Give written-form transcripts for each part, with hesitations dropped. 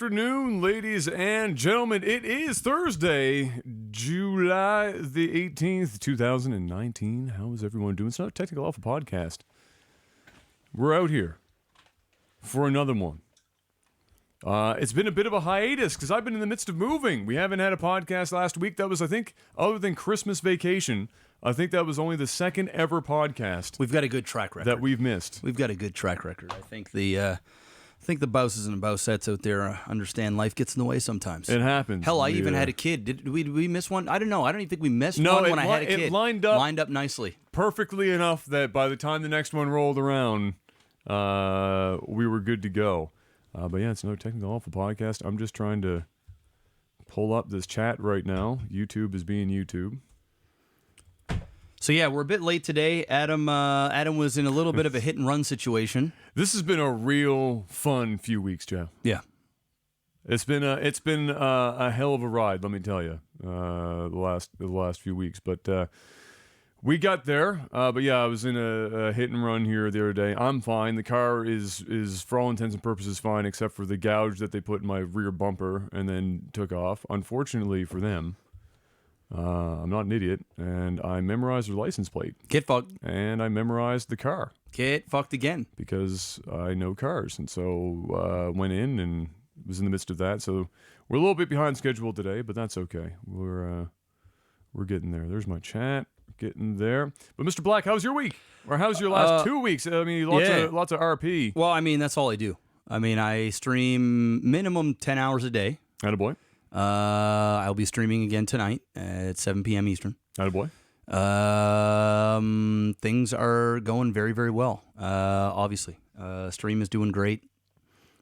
afternoon, ladies and gentlemen. It is Thursday, July the 18th, 2019. How is everyone doing? It's not a Technical Alpha podcast. We're out here for another one. It's been a bit of a hiatus because I've been in the midst of moving. We haven't had a podcast last week. That was, I think, other than Christmas vacation, I think that was only the second ever podcast. We've got a good track record. That we've missed. We've got a good track record. I think the bouses and the bousettes out there understand life gets in the way sometimes. It happens. Hell, I even had a kid. Did we miss one? I don't know. I don't even think we missed one when I had a kid. It lined up nicely. Perfectly enough that by the time the next one rolled around, we were good to go. But yeah, it's another Technical Alpha podcast. I'm just trying to pull up this chat right now. YouTube is being YouTube. So yeah, we're a bit late today. Adam was in a little bit of a hit and run situation. This has been a real fun few weeks, Jeff. Yeah, it's been a hell of a ride. Let me tell you, the last few weeks. But we got there. But yeah, I was in a hit and run here the other day. I'm fine. The car is for all intents and purposes fine, except for the gouge that they put in my rear bumper and then took off. Unfortunately for them. I'm not an idiot, and I memorized their license plate. Get fucked. And I memorized the car. Get fucked again. Because I know cars, and so went in and was in the midst of that. So we're a little bit behind schedule today, but that's okay. We're getting there. There's my chat, getting there. But Mr. Black, how's your week? Or how's your last 2 weeks? I mean, lots of RP. Well, I mean, that's all I do. I mean, I stream minimum 10 hours a day. Attaboy. I'll be streaming again tonight at 7 p.m. Eastern. Attaboy. Things are going very, very well. Obviously, stream is doing great.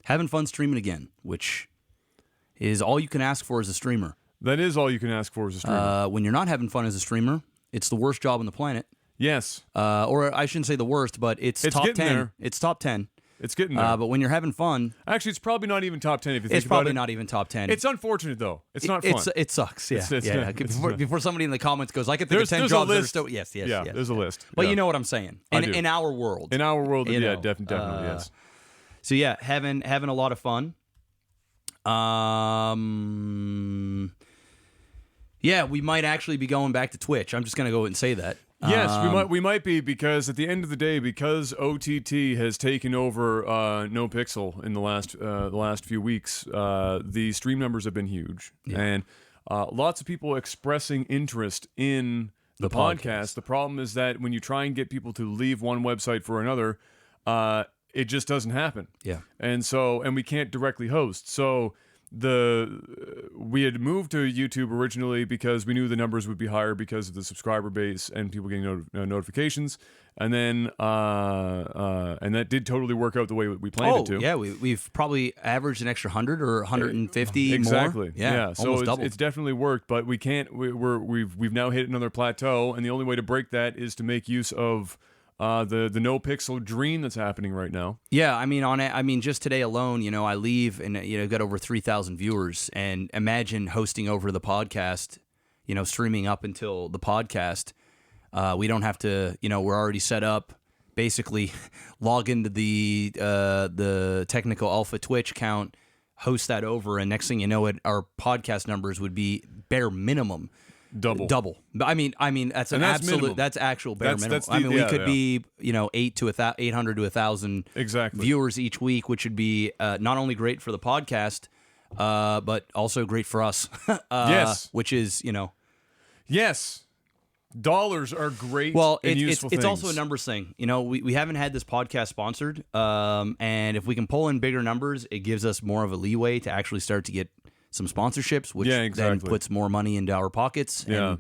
Having fun streaming again, which is all you can ask for as a streamer. That is all you can ask for as a streamer. When you're not having fun as a streamer, it's the worst job on the planet. Yes. Or I shouldn't say the worst, but it's top 10. There. It's top 10. It's getting there. But when you're having fun... Actually, it's probably not even top 10 if you think about it. It's probably not even top 10. It's unfortunate, though. It's not fun. It sucks, yeah. Before somebody in the comments goes, I could think of 10 jobs that are still... Yes. There's a list. But you know what I'm saying. In our world. In our world, definitely, yes. So yeah, having a lot of fun. Yeah, we might actually be going back to Twitch. I'm just going to go and say that. Yes, we might be, because at the end of the day, because OTT has taken over No Pixel in the last few weeks, the stream numbers have been huge, and lots of people expressing interest in the podcast. The problem is that when you try and get people to leave one website for another, it just doesn't happen. Yeah, and we can't directly host. So we had moved to YouTube originally because we knew the numbers would be higher because of the subscriber base and people getting notifications, and then and that did totally work out the way we planned it to. Yeah, we've probably averaged an extra 100 or 150 exactly. more. Yeah, so it's definitely worked, but we can't. We've now hit another plateau, and the only way to break that is to make use of the no pixel dream that's happening right now. Yeah, I mean, just today alone, I leave and got over 3,000 viewers, and imagine hosting over the podcast, streaming up until the podcast. We don't have to, we're already set up. Basically, log into the Technical Alpha Twitch account, host that over, and next thing you know, our podcast numbers would be bare minimum. Double. I mean that's an absolute minimum. That's actual bare minimum. We could be 800 to 1,000 viewers each week, which would be not only great for the podcast, but also great for us. Yes, which is yes, dollars are great. Well, and useful it's things. also a numbers thing. We haven't had this podcast sponsored, and if we can pull in bigger numbers, it gives us more of a leeway to actually start to get some sponsorships, which then puts more money into our pockets. Yeah. And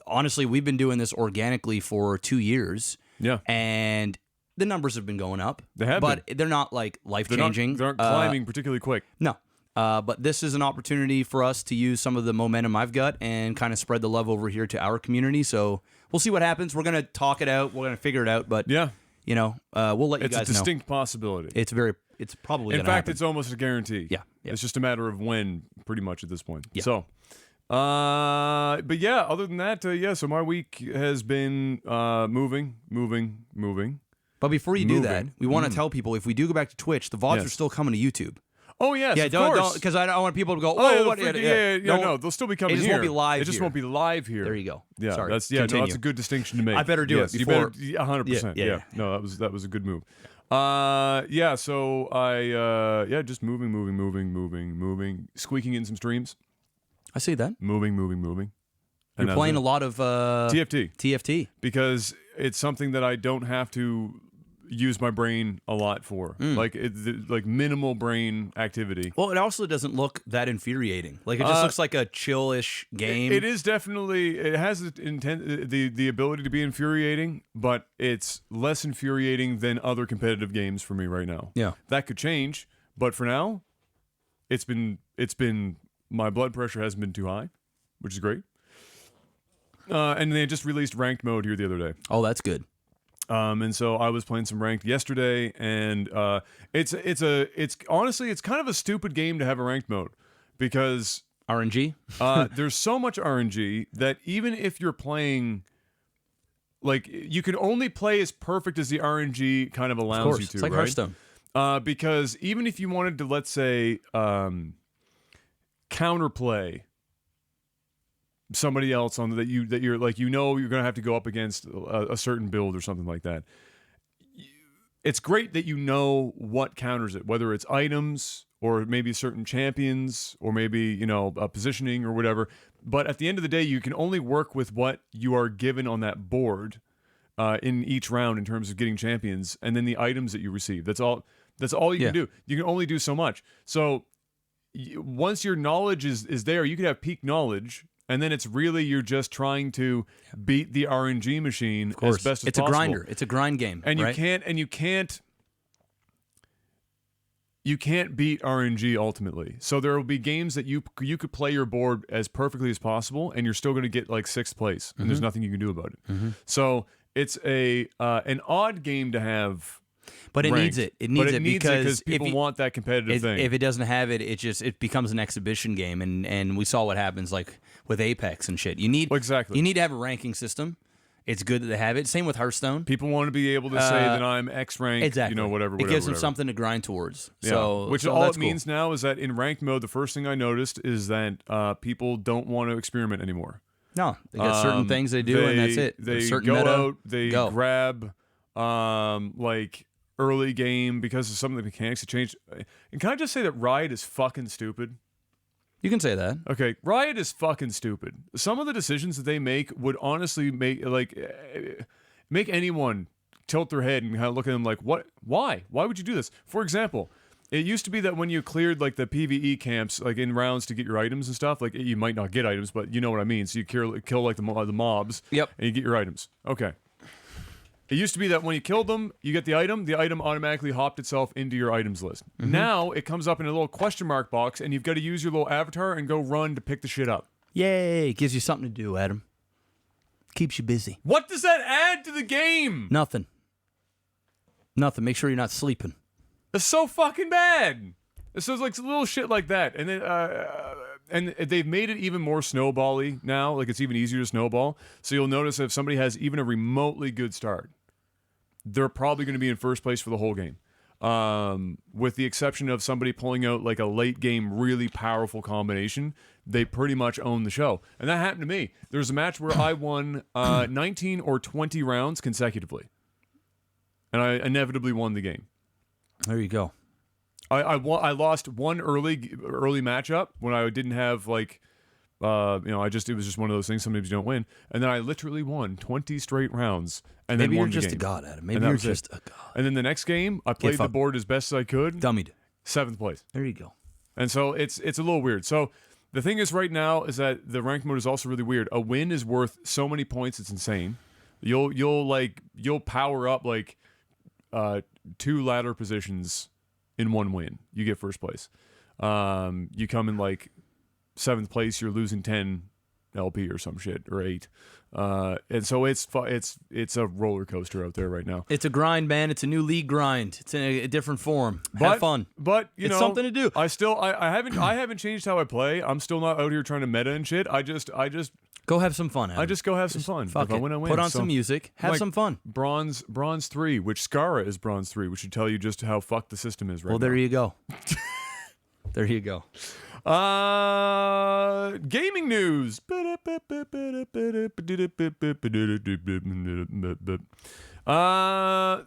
honestly, we've been doing this organically for 2 years. Yeah. And the numbers have been going up. They have but they're not like life-changing. They aren't climbing particularly quick. No. But this is an opportunity for us to use some of the momentum I've got and kind of spread the love over here to our community. So we'll see what happens. We're going to talk it out. We're going to figure it out. But, we'll let you guys know. It's a distinct possibility. It's probably in fact, it's almost a guarantee. Yeah. It's just a matter of when, pretty much at this point. Yeah. So, but yeah, other than that, so my week has been moving. But before you do that, we want to tell people, if we do go back to Twitch, the VODs are still coming to YouTube. Oh yes, Yeah, of don't course. because I don't want people to go. Oh, Oh, what? no, they'll still be coming It just here. won't be live It just here. won't be live here. There you go. Yeah, Sorry. that's Continue. a good distinction to make. I better do it You before- better, 100%. Yeah. No, that was a good move. So I just moving, squeaking in some streams, I see that. moving. You're playing a lot of TFT TFT. because it's something that I don't have to use my brain a lot for, like minimal brain activity. Well, it also doesn't look that infuriating. Like it just looks like a chill-ish game. It is definitely. It has the ability to be infuriating, but it's less infuriating than other competitive games for me right now. Yeah. That could change, but for now, it's been my blood pressure hasn't been too high, which is great. And they just released ranked mode here the other day. Oh, that's good. And so I was playing some ranked yesterday, and it's honestly it's kind of a stupid game to have a ranked mode because RNG. there's so much RNG that even if you're playing, like, you can only play as perfect as the RNG kind of allows Of course, you to. it's like right? Hearthstone. Because even if you wanted to, let's say, counterplay somebody else on that you're like, you're gonna have to go up against a certain build or something like that. It's great that you know what counters it, whether it's items or maybe certain champions or maybe positioning or whatever. But at the end of the day, you can only work with what you are given on that board in each round in terms of getting champions, and then the items that you receive. That's all you can do. You can only do so much. So once your knowledge is there, you can have peak knowledge. And then it's really you're just trying to beat the RNG machine as best as it's possible. a grinder. It's a grind game. And right? you can't beat RNG ultimately. So there will be games that you could play your board as perfectly as possible, and you're still going to get like 6th place, and there's nothing you can do about it. So it's an odd game to have. But it ranked. needs it. It needs it because people want that competitive thing. If it doesn't have it, it becomes an exhibition game, and we saw what happens like with Apex and shit. You need exactly. You need to have a ranking system. It's good that they have it. Same with Hearthstone. People want to be able to say that I'm X ranked. Exactly. Whatever. It gives them something to grind towards. Yeah. So, which all it means now is that in ranked mode, the first thing I noticed is that people don't want to experiment anymore. No, they got certain things they do, and that's it. They certain go meta, out, they grab like early game because of some of the mechanics that changed. And can I just say that Riot is fucking stupid? You can say that. Okay, Riot is fucking stupid. Some of the decisions that they make would honestly make anyone tilt their head and kind of look at them like, what? Why? Why would you do this? For example, it used to be that when you cleared like the PvE camps, like in rounds to get your items and stuff, like you might not get items, but you know what I mean. So you kill like the mobs, Yep, and you get your items. Okay. It used to be that when you killed them, you get the item automatically hopped itself into your items list. Now it comes up in a little question mark box, and you've got to use your little avatar and go run to pick the shit up. Yay! Gives you something to do, Adam. Keeps you busy. What does that add to the game? Nothing. Nothing. Make sure you're not sleeping. It's so fucking bad. So it's like little shit like that, and then and they've made it even more snowbally now. Like it's even easier to snowball. So you'll notice if somebody has even a remotely good start, they're probably going to be in first place for the whole game. With the exception of somebody pulling out like a late game really powerful combination, they pretty much own the show. And that happened to me. There was a match where I won 19 or 20 rounds consecutively, and I inevitably won the game. There you go. I lost one early matchup when I didn't have like it was just one of those things. Sometimes you don't win, and then I literally won 20 straight rounds, and Maybe then won you're the just game. a god, Adam. Maybe you're just a god. And then the next game, I played the board as best as I could. Dummied. 7th place. There you go. And so it's a little weird. So the thing is, right now, is that the ranked mode is also really weird. A win is worth so many points; it's insane. You'll power up like 2 ladder positions in one win. You get first place. You come in like 7th place, you're losing 10 LP or some shit, or 8. And so it's a roller coaster out there right now. It's a grind, man. It's a new league grind. It's in a different form. Have fun. But it's something to do. I haven't changed how I play. I'm still not out here trying to meta and shit. I just go have some fun, Adam. I just go have some fun. Fuck if I it. win, I win. Put on So, some music. Have like, some fun. Bronze 3, which Skara is bronze 3, which should tell you just how fucked the system is right now. Well, there you go. There you go. Gaming news. The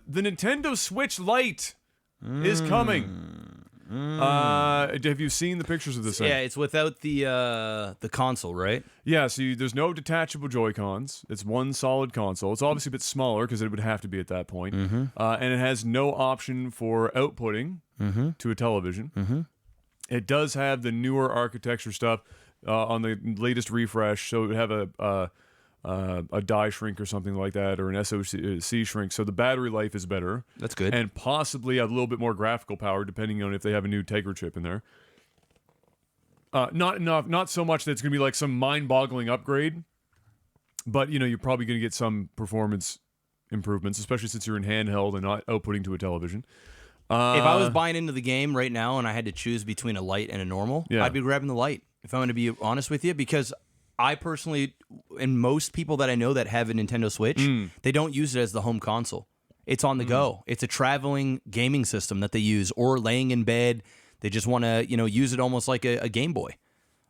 Nintendo Switch Lite is coming. Have you seen the pictures of this thing? Yeah, it's without the console, right? Yeah, so there's no detachable Joy-Cons. It's one solid console. It's obviously a bit smaller because it would have to be at that point. And it has no option for outputting to a television. It does have the newer architecture stuff on the latest refresh, so it would have a die shrink or something like that, or an SoC shrink, so the battery life is better. That's good. And possibly a little bit more graphical power, depending on if they have a new Tegra chip in there. Not so much that it's going to be like some mind-boggling upgrade, but you're probably going to get some performance improvements, especially since you're in handheld and not outputting to a television. If I was buying into the game right now and I had to choose between a Lite and a normal, I'd be grabbing the Lite, if I'm going to be honest with you, because I personally, and most people that I know that have a Nintendo Switch, they don't use it as the home console. It's on the go. It's a traveling gaming system that they use, or laying in bed. They just want to, use it almost like a Game Boy.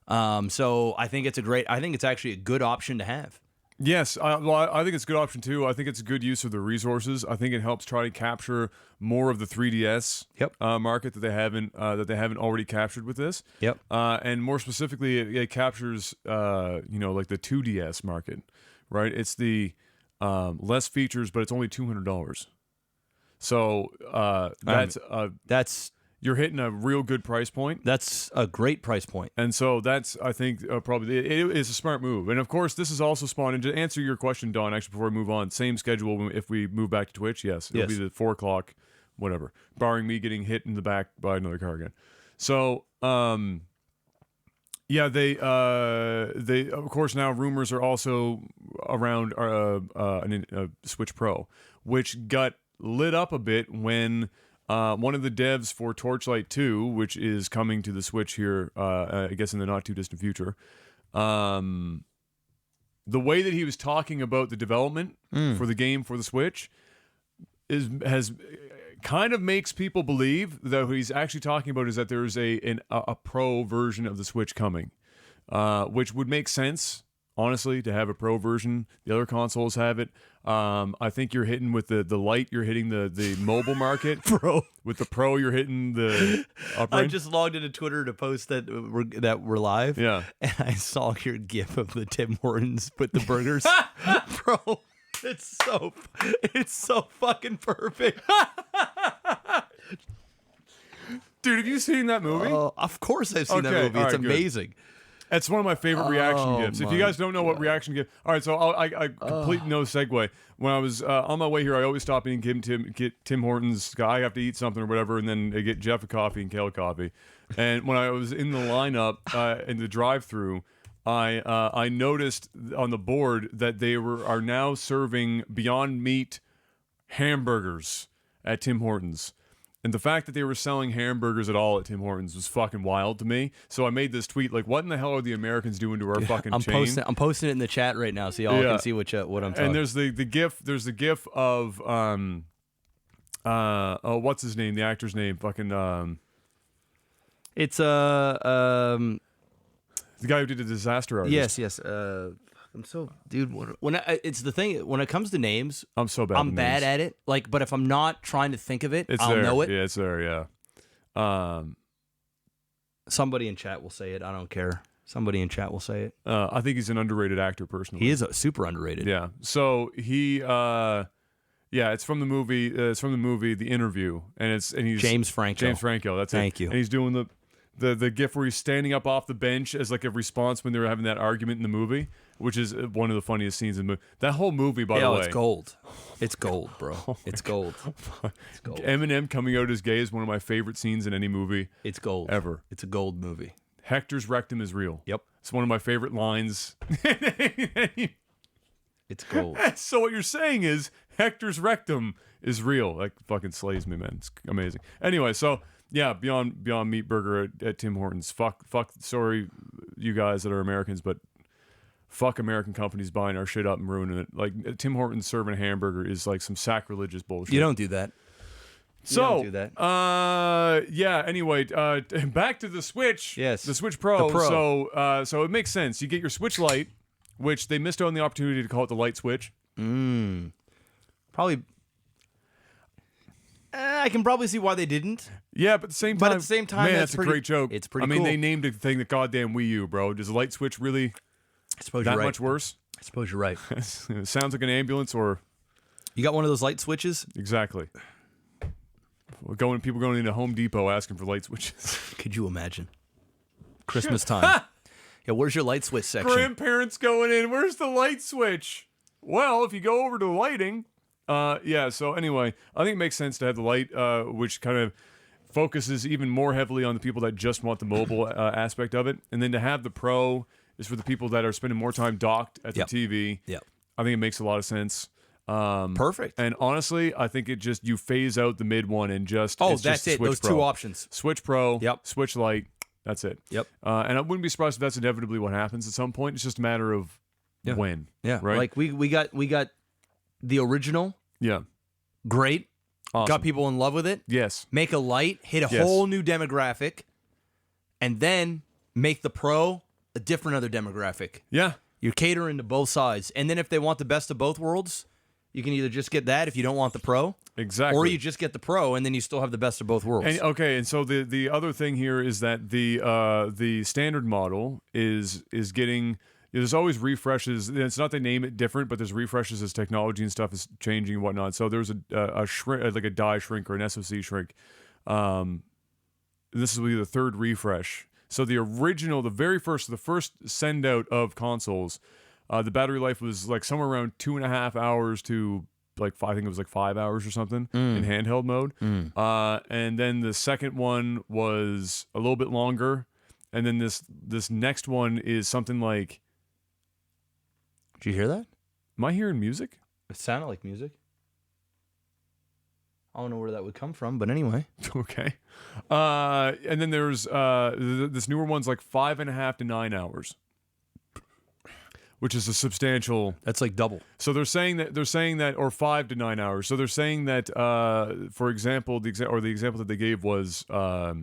So I think it's actually a good option to have. Yes, I think it's a good option too. I think it's a good use of the resources. I think it helps try to capture more of the 3DS market that they haven't already captured with this. Yep. And more specifically, it captures like the 2DS market, right? It's the less features, but it's only $200. So that's you're hitting a real good price point. That's a great price point. And so that's, I think, probably, it is a smart move. And of course, this is also spawned, and to answer your question, Don, actually, before we move on, same schedule if we move back to Twitch, yes. It'll be the 4 o'clock, whatever, barring me getting hit in the back by another car again. So, they of course, now rumors are also around a Switch Pro, which got lit up a bit when one of the devs for Torchlight 2, which is coming to the Switch here, I guess in the not too distant future, the way that he was talking about the development for the game for the Switch has kind of makes people believe that what he's actually talking about is that there's a pro version of the Switch coming, which would make sense. Honestly, to have a pro version, the other consoles have it. I think you're hitting with the Lite, you're hitting the mobile market. Pro. With the Pro, you're hitting the upper I end. just logged into Twitter to post that we're live. Yeah. And I saw your GIF of the Tim Hortons with the burgers. Bro, it's so fucking perfect. Dude, have you seen that movie? Of course I've seen that movie. It's amazing. It's one of my favorite reaction gifs. If you guys don't know what reaction gif, all right. So I complete no segue. When I was on my way here, I always stop in and get Tim Hortons. I have to eat something or whatever, and then I get Jeff a coffee and Kale a coffee. And when I was in the lineup in the drive-through, I noticed on the board that they are now serving Beyond Meat hamburgers at Tim Hortons. And the fact that they were selling hamburgers at all at Tim Hortons was fucking wild to me. So I made this tweet like, what in the hell are the Americans doing to our fucking chain? I'm posting it in the chat right now so y'all can see what I'm talking. And there's the gif of what's his name? The actor's name? Fucking it's the guy who did the Disaster Artist. Yes. I'm so, dude. It's the thing when it comes to names, I'm so bad. I'm bad at it. Like, but if I'm not trying to think of it, I'll know it. Yeah, it's there. Yeah. Somebody in chat will say it. I don't care. Somebody in chat will say it. I think he's an underrated actor personally. He is super underrated. Yeah. So he, it's from the movie. It's from the movie The Interview, and he's James Franco. James Franco. That's it. Thank you. And he's doing the gif where he's standing up off the bench as like a response when they were having that argument in the movie, which is one of the funniest scenes in the movie. That whole movie, by the way. It's gold. It's gold, bro. It's gold. It's gold. Eminem coming out as gay is one of my favorite scenes in any movie. It's gold. Ever. It's a gold movie. Hector's rectum is real. Yep. It's one of my favorite lines. It's gold. So what you're saying is Hector's rectum is real. That fucking slays me, man. It's amazing. Anyway, so yeah, Beyond Meat Burger at Tim Hortons. Fuck. Sorry, you guys that are Americans, but fuck American companies buying our shit up and ruining it. Like Tim Hortons serving a hamburger is like some sacrilegious bullshit. You don't do that. So, do that. yeah. Anyway, back to the Switch. Yes. The Switch Pro. The Pro. So it makes sense. You get your Switch Lite, which they missed out on the opportunity to call it the Lite Switch. Probably. I can probably see why they didn't. Yeah, but at the same time, man, that's a great joke. It's pretty. I mean, cool. they named the thing the goddamn Wii U, bro. Does the Light Switch really I suppose that you're right. much worse? I suppose you're right. It sounds like an ambulance, or You got one of those light switches? exactly. People going into Home Depot asking for light switches. Could you imagine? Christmas time. Yeah, where's your light switch section? Grandparents going in. Where's the light switch? Well, if you go over to lighting, yeah. So anyway, I think it makes sense to have the light, which kind of focuses even more heavily on the people that just want the mobile aspect of it, and then to have the Pro is for the people that are spending more time docked at the TV. Yep. I think it makes a lot of sense. Perfect. And honestly, I think it just you phase out the mid one and just Oh, it's that's just it. Switch Those Pro. two options. Switch Pro. Yep. Switch Lite. That's it. Yep. And I wouldn't be surprised if that's inevitably what happens at some point. It's just a matter of when. Yeah. Right. Like we got the original. Yeah. Great. Awesome. Got people in love with it. Yes. Make a light, hit a Yes. whole new demographic, and then make the Pro a different other demographic. Yeah. You're catering to both sides. And then if they want the best of both worlds, you can either just get that if you don't want the Pro. Exactly. Or you just get the Pro and then you still have the best of both worlds. And okay, and so the other thing here is that the standard model is getting there's always refreshes. It's not they name it different, but there's refreshes as technology and stuff is changing and whatnot. So there's a shrink, like a die shrink or an SoC shrink. This will be the third refresh. So the original, the first send out of consoles, the battery life was like somewhere around 2.5 hours to like I think it was like 5 hours or something in handheld mode. And then the second one was a little bit longer, and then this next one is something like. Did you hear that? Am I hearing music? It sounded like music. I don't know where that would come from, but anyway. Okay. And then there's this newer one's like 5.5 to 9 hours, which is a substantial. That's like double. So they're saying that, or 5 to 9 hours. So they're saying that, for example, the example that they gave was Breath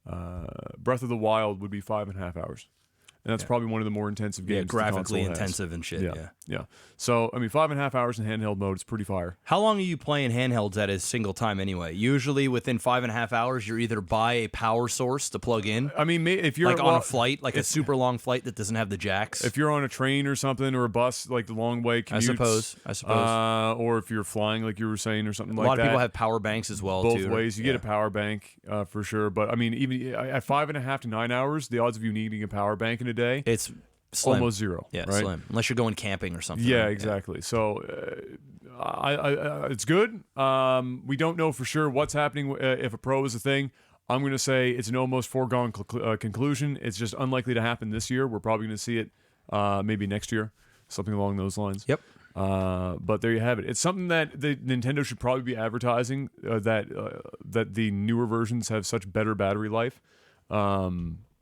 of the Wild would be 5.5 hours. And that's probably one of the more intensive games. Graphically the console intensive has. and shit. Yeah. So, I mean, 5.5 hours in handheld mode is pretty fire. How long are you playing handhelds at a single time anyway? Usually within 5.5 hours, you're either buy a power source to plug in. I mean, if you're like on a flight, like a super long flight that doesn't have the jacks. If you're on a train or something or a bus, like the long way commutes. I suppose. Or if you're flying, like you were saying, or something like that. A lot of people have power banks as well, both too. ways. You get a power bank for sure. But, I mean, even at 5.5 to 9 hours, the odds of you needing a power bank in a day. It's slim. Almost zero. Yeah, right? slim. Unless you're going camping or something. Yeah, right? exactly. So it's good. We don't know for sure what's happening if a Pro is a thing. I'm going to say it's an almost foregone conclusion. It's just unlikely to happen this year. We're probably going to see it maybe next year, something along those lines. Yep. But there you have it. It's something that the Nintendo should probably be advertising that the newer versions have such better battery life.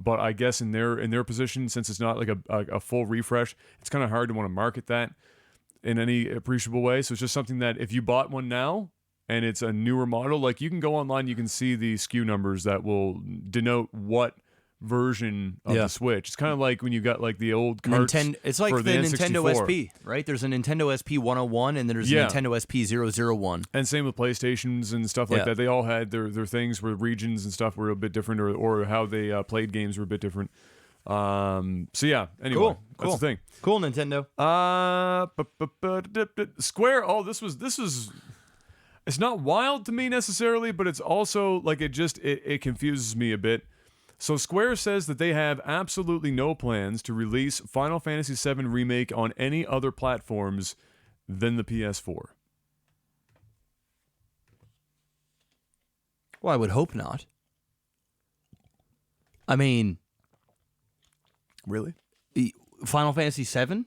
But I guess in their position, since it's not like a full refresh, it's kind of hard to want to market that in any appreciable way. So it's just something that if you bought one now and it's a newer model, like you can go online, you can see the SKU numbers that will denote what version of the Switch. It's kind of like when you got like the old carts. It's like for the Nintendo N64. SP, right? There's a Nintendo SP 101 and then there's a Nintendo SP 001. And same with PlayStations and stuff like that. They all had their things where regions and stuff were a bit different, or how they played games were a bit different. So yeah. Anyway, that's the thing. Cool, Nintendo. Square. Oh, this was. It's not wild to me necessarily, but it's also like it confuses me a bit. So Square says that they have absolutely no plans to release Final Fantasy VII Remake on any other platforms than the PS4. Well, I would hope not. I mean, really? Final Fantasy VII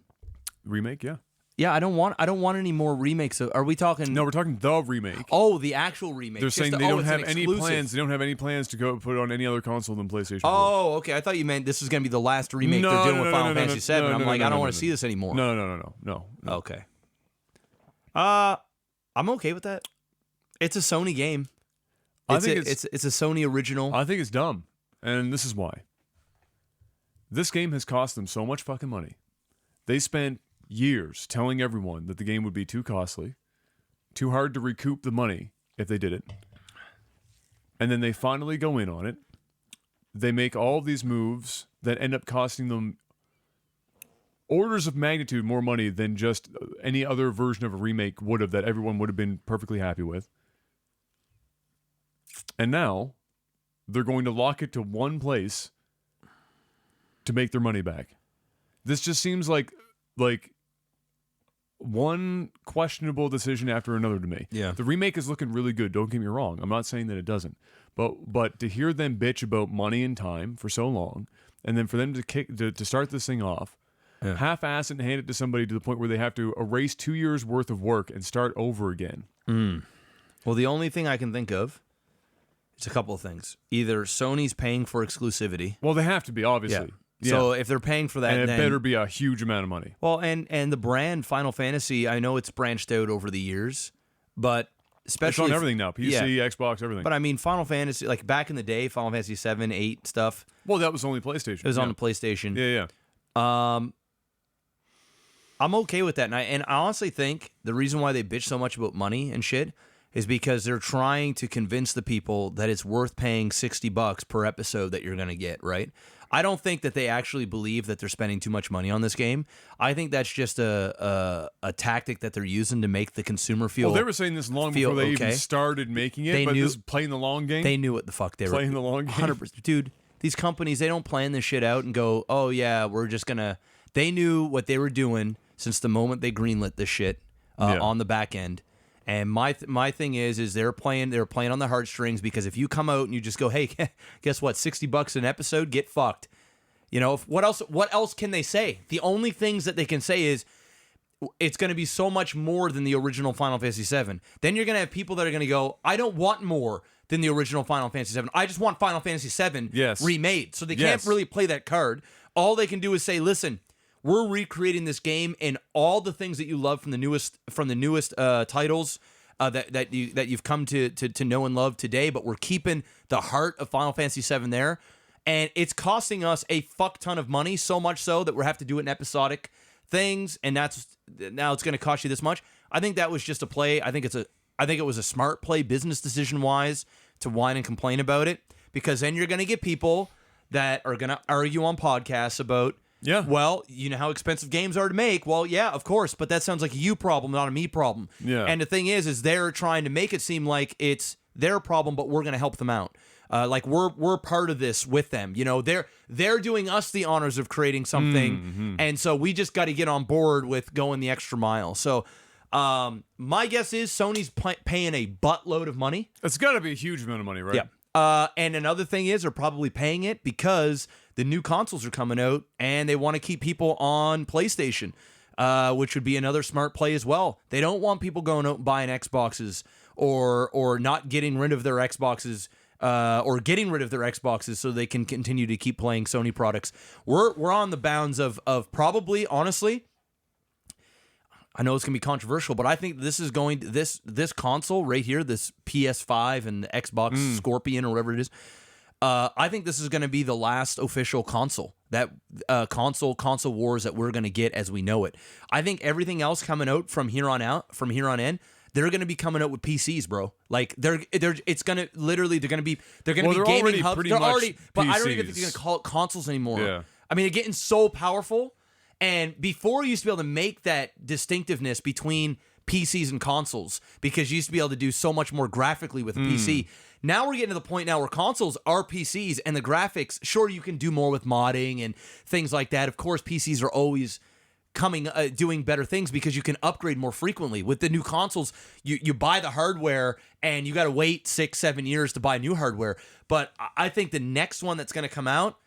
Remake, yeah. Yeah, I don't want any more remakes. Are we talking? No, we're talking the remake. Oh, the actual remake. They're saying they don't have any plans. They don't have any plans to go put it on any other console than PlayStation 4. Oh, okay. I thought you meant this is going to be the last remake they're doing with Final Fantasy VII. I'm like, I don't want to see this anymore. No. Okay. I'm okay with that. It's a Sony game. It's a Sony original. I think it's dumb, and this is why. This game has cost them so much fucking money. They spent years telling everyone that the game would be too costly, too hard to recoup the money if they did it. And then they finally go in on it. They make all these moves that end up costing them orders of magnitude more money than just any other version of a remake would have, that everyone would have been perfectly happy with. And now they're going to lock it to one place to make their money back. This just seems like one questionable decision after another to me. Yeah. The remake is looking really good. Don't get me wrong. I'm not saying that it doesn't. But to hear them bitch about money and time for so long, and then for them to start this thing off, half-ass it and hand it to somebody to the point where they have to erase 2 years worth of work and start over again. Well, the only thing I can think of is a couple of things. Either Sony's paying for exclusivity. Well, they have to be, obviously. Yeah. So if they're paying for that, and it then, better be a huge amount of money. Well, and the brand Final Fantasy, I know it's branched out over the years, but especially it's on everything now. PC, Xbox, everything. But I mean, Final Fantasy, like back in the day, Final Fantasy 7, 8 stuff. Well, that was only PlayStation. It was on the PlayStation. Yeah. I'm okay with that. And I honestly think the reason why they bitch so much about money and shit is because they're trying to convince the people that it's worth paying $60 per episode that you're going to get, right? I don't think that they actually believe that they're spending too much money on this game. I think that's just a tactic that they're using to make the consumer feel. Well, they were saying this long before they even started making it, but this is playing the long game. They knew what the fuck they were playing the long game. 100%. Dude, these companies, they don't plan this shit out and go, oh yeah, we're just going to. They knew what they were doing since the moment they greenlit this shit on the back end. And my thing is they're playing on the heartstrings, because if you come out and you just go, hey, guess what, $60 an episode, get fucked. You know, what else can they say? The only things that they can say is it's going to be so much more than the original Final Fantasy VII. Then you're going to have people that are going to go, I don't want more than the original Final Fantasy VII. I just want Final Fantasy VII remade. So they can't really play that card. All they can do is say, listen, we're recreating this game and all the things that you love from the newest titles that you've come to know and love today, but we're keeping the heart of Final Fantasy VII there, and it's costing us a fuck ton of money, so much so that we have to do it in episodic things, and now it's going to cost you this much. I think that was just a play. I think it was a smart play, business decision wise, to whine and complain about it, because then you're going to get people that are going to argue on podcasts about. Yeah. Well, you know how expensive games are to make. Well, yeah, of course, but that sounds like a you problem, not a me problem. Yeah. And the thing is they're trying to make it seem like it's their problem, but we're going to help them out. Like we're part of this with them. You know, they're doing us the honors of creating something, and so we just got to get on board with going the extra mile. So, my guess is Sony's paying a buttload of money. It's got to be a huge amount of money, right? Yeah. And another thing is they're probably paying it because the new consoles are coming out and they want to keep people on PlayStation, which would be another smart play as well. They don't want people going out and buying Xboxes or not getting rid of their Xboxes or getting rid of their Xboxes so they can continue to keep playing Sony products. We're on the bounds of probably, honestly, I know it's going to be controversial, but I think this is going to, this console right here, this PS5 and the Xbox Scorpion or whatever it is, I think this is going to be the last official console, that console wars that we're going to get as we know it. I think everything else coming out from here on in, they're going to be coming out with PCs, bro. Like they're going to be gaming hubs. They're already, but I don't even think they're going to call it consoles anymore. Yeah. I mean, they're getting so powerful. And before, you used to be able to make that distinctiveness between PCs and consoles because you used to be able to do so much more graphically with a PC. Now we're getting to the point now where consoles are PCs and the graphics, sure, you can do more with modding and things like that. Of course, PCs are always doing better things because you can upgrade more frequently. With the new consoles, you buy the hardware and you got to wait 6-7 years to buy new hardware. But I think the next one that's going to come out,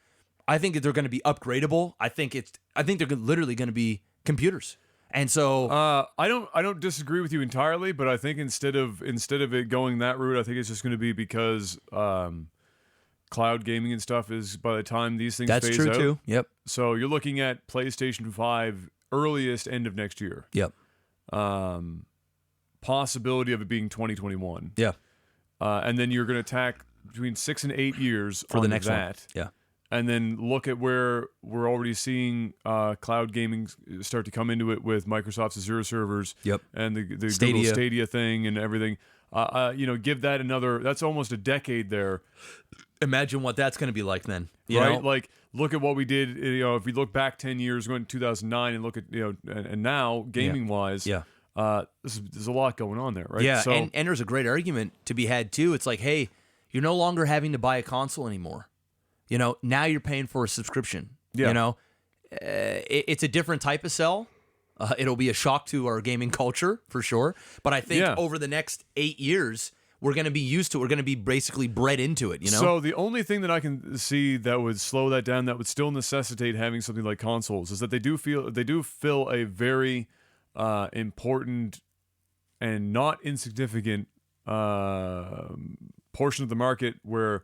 I think that they're going to be upgradable. I think they're literally going to be computers. And so I don't disagree with you entirely, but I think instead of it going that route, I think it's just going to be because cloud gaming and stuff is, by the time these things phase out. That's true too. Yep. So you're looking at PlayStation 5 earliest end of next year. Yep. Possibility of it being 2021. Yeah. and then you're going to tack between 6 and 8 years For on the next that. one. Yeah. And then look at where we're already seeing cloud gaming start to come into it with Microsoft's Azure servers. Yep. And the Stadia. Google Stadia thing and everything. Give that another. That's almost a decade there. Imagine what that's going to be like then. Right? Like, look at what we did. If we look back 10 years, going to 2009, and look at and now gaming wise. Yeah. There's a lot going on there, right? Yeah, So, and there's a great argument to be had too. It's like, hey, you're no longer having to buy a console anymore. Now you're paying for a subscription. Yeah. It's a different type of sell. It'll be a shock to our gaming culture for sure. But I think over the next 8 years, we're going to be used to it. We're going to be basically bred into it, So the only thing that I can see that would slow that down, that would still necessitate having something like consoles, is that they do fill a very important and not insignificant portion of the market where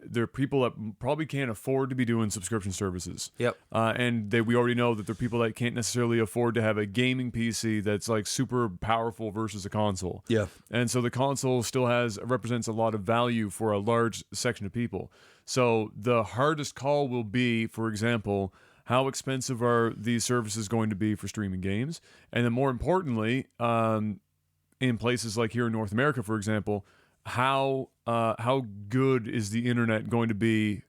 there are people that probably can't afford to be doing subscription services. Yep. And we already know that there are people that can't necessarily afford to have a gaming PC that's like super powerful versus a console. Yeah. And so the console still represents a lot of value for a large section of people. So the hardest call will be, for example, how expensive are these services going to be for streaming games? And then more importantly, in places like here in North America, for example, how good is the internet going to be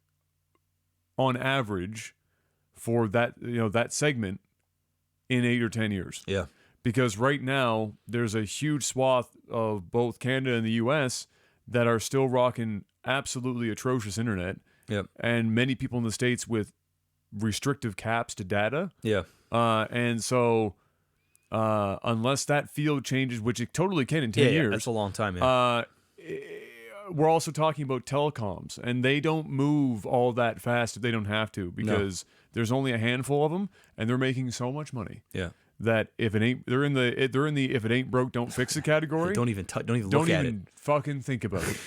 on average for that segment in 8 or 10 years? Yeah. Because right now there's a huge swath of both Canada and the US that are still rocking absolutely atrocious internet. Yep. And many people in the States with restrictive caps to data. Yeah. And so unless that field changes, which it totally can in 10 years. That's a long time, yeah. We're also talking about telecoms, and they don't move all that fast if they don't have to, because there's only a handful of them, and they're making so much money. Yeah. That if it ain't, they're in the if it ain't broke, don't fix it category. Don't even look at it. Fucking think about it.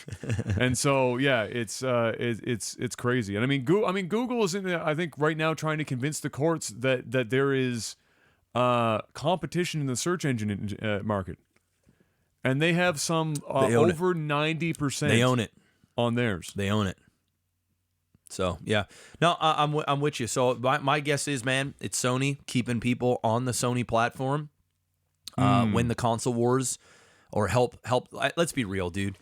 And so it's crazy. And I mean Google is I think right now trying to convince the courts that there is competition in the search engine market. And they have some over 90%. They own it on theirs. They own it. So yeah, no, I'm with you. So my guess is, man, it's Sony keeping people on the Sony platform. Win the console wars, or help. Let's be real, dude.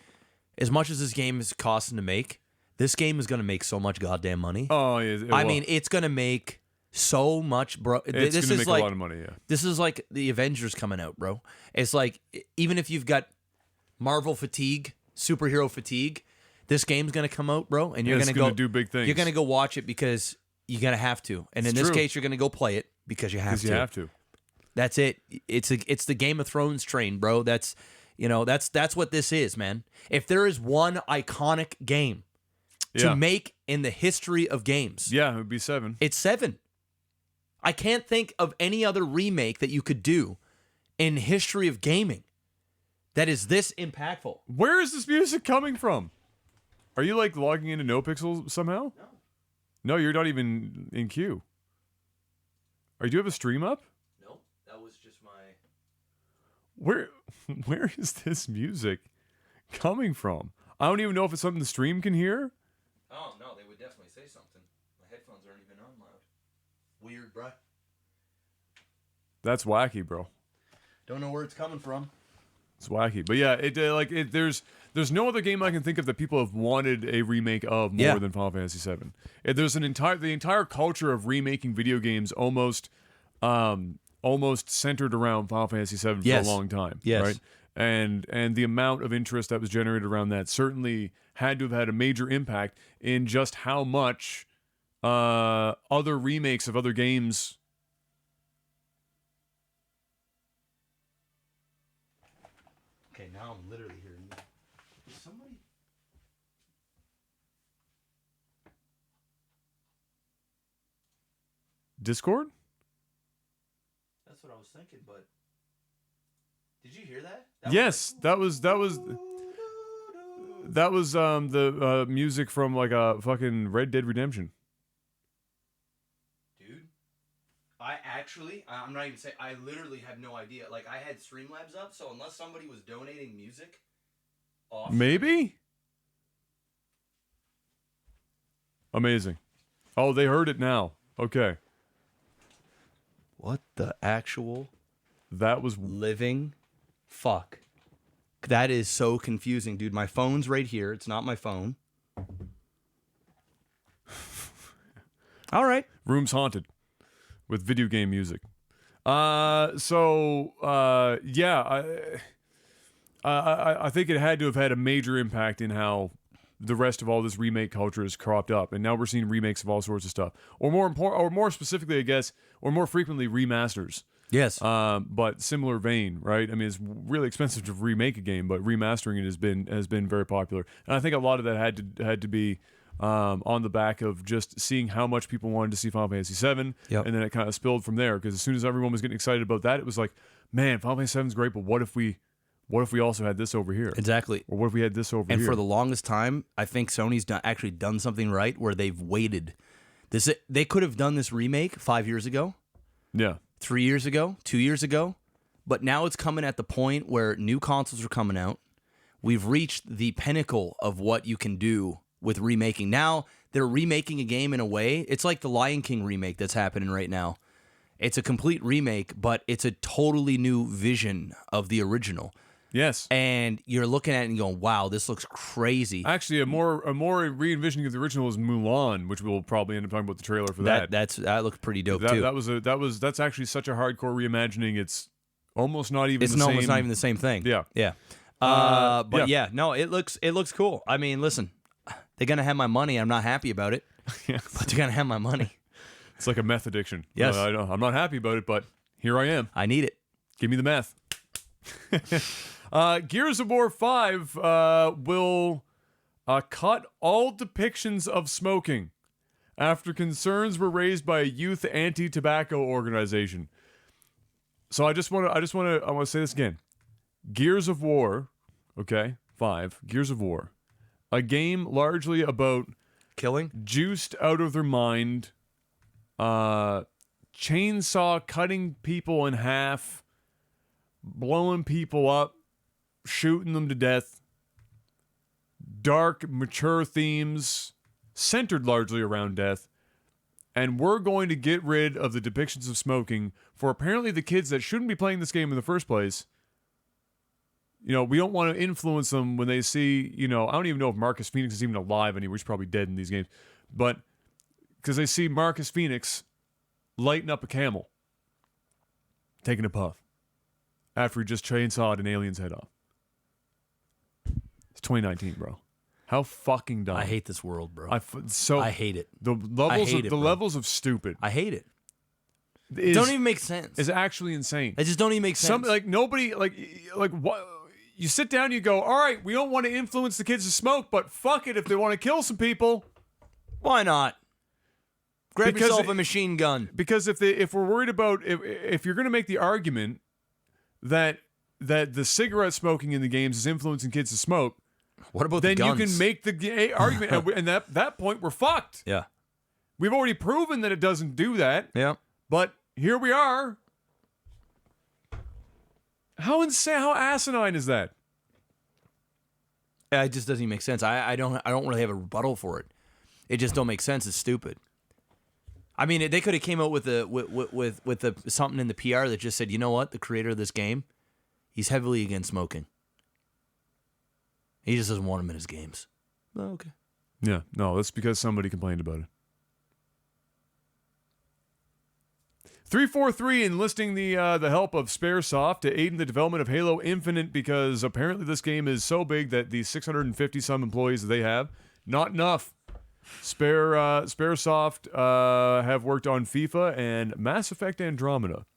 As much as this game is costing to make, this game is going to make so much goddamn money. Oh yeah, I mean, it's going to make so much, bro. It's going to make a lot of money. Yeah. This is like the Avengers coming out, bro. It's like, even if you've got Marvel fatigue, superhero fatigue, this game's gonna come out, bro, and you're gonna do big things. You're gonna go watch it because you're gonna have to, and in this case, you're gonna go play it because you have to. You have to. That's it. It's the Game of Thrones train, bro. That's what this is, man. If there is one iconic game to make in the history of games, it would be 7. It's 7. I can't think of any other remake that you could do in history of gaming that is this impactful. Where is this music coming from? Are you like logging into NoPixel somehow? No. No, you're not even in queue. Do you have a stream up? No, that was just my... Where is this music coming from? I don't even know if it's something the stream can hear. Oh, no, they would definitely say something. My headphones aren't even on loud. Weird, bro. That's wacky, bro. Don't know where it's coming from. It's wacky, but yeah, there's no other game I can think of that people have wanted a remake of more than Final Fantasy VII. There's the entire culture of remaking video games almost centered around Final Fantasy VII for a long time. Yes. Right? And the amount of interest that was generated around that certainly had to have had a major impact in just how much other remakes of other games. Okay, now I'm literally hearing you. Is somebody... Discord? That's what I was thinking, but... Did you hear that? That was the music from like a fucking Red Dead Redemption. Dude, I'm not even saying, I literally have no idea. Like, I had Streamlabs up, so unless somebody was donating music Maybe? Amazing. Oh, they heard it now. Okay. What the actual That was... living fuck? That is so confusing, dude. My phone's right here. It's not my phone. All right. Room's haunted with video game music. Yeah, I think it had to have had a major impact in how the rest of all this remake culture has cropped up, and now we're seeing remakes of all sorts of stuff, or more specifically, I guess, or more frequently, remasters. Yes. But similar vein, right? I mean, it's really expensive to remake a game, but remastering it has been very popular, and I think a lot of that had to be on the back of just seeing how much people wanted to see Final Fantasy VII, Yep. and then it kind of spilled from there. Because as soon as everyone was getting excited about that, it was like, man, Final Fantasy VII is great, but what if we also had this over here? Exactly. Or what if we had this over And here? for the longest time, I think Sony's actually done something right where they've waited. They could have done this remake 5 years ago, Yeah. 3 years ago, 2 years ago, but now it's coming at the point where new consoles are coming out. We've reached the pinnacle of what you can do with remaking. Now they're remaking a game in a way. It's like the Lion King remake that's happening right now. It's a complete remake, but it's a totally new vision of the original. Yes. And you're looking at it and going, wow, this looks crazy. Actually, a more re-envisioning of the original is Mulan, which we'll probably end up talking about the trailer for that. That looked pretty dope too. That's actually such a hardcore reimagining. It's almost not even. Almost not even the same thing. Yeah. Yeah. No, it looks cool. I mean, listen, they're gonna have my money. I'm not happy about it, Yes. but they're gonna have my money. It's like a meth addiction. Yes. I know. I'm not happy about it, but here I am. I need it. Give me the meth. Gears of War 5 will cut all depictions of smoking after concerns were raised by a youth anti-tobacco organization. So I want to say this again. Gears of War, okay, 5, Gears of War, a game largely about Killing? juiced out of their mind, chainsaw cutting people in half, blowing people up, shooting them to death, dark, mature themes centered largely around death, and we're going to get rid of the depictions of smoking for apparently the kids that shouldn't be playing this game in the first place. You know, we don't want to influence them when they see, I don't even know if Marcus Phoenix is even alive anymore. He's probably dead in these games. But because they see Marcus Phoenix lighting up a camel, taking a puff, after he just chainsawed an alien's head off. It's 2019, bro. How fucking dumb. I hate this world, bro. I hate it. The levels bro. levels of stupid. I hate it. It don't even make sense. Is actually insane. It just don't even make sense. Nobody what. You sit down, you go, all right, we don't want to influence the kids to smoke, but fuck it if they want to kill some people. Why not? Grab Because yourself a machine gun. Because if we're worried about if you're going to make the argument that the cigarette smoking in the games is influencing kids to smoke, What about then the guns? you can make the argument, and at that point we're fucked. Yeah. We've already proven that it doesn't do that. Yeah. But here we are. How insane, how asinine is that? It just doesn't even make sense. I don't really have a rebuttal for it. It just don't make sense. It's stupid. I mean, they could have came out with something in the PR that just said, you know what, the creator of this game, he's heavily against smoking. He just doesn't want him in his games. Oh, okay. Yeah, no, that's because somebody complained about it. 343 enlisting the help of Sparesoft to aid in the development of Halo Infinite because apparently this game is so big that the 650 some employees that they have, not enough. Sparesoft have worked on FIFA and Mass Effect Andromeda.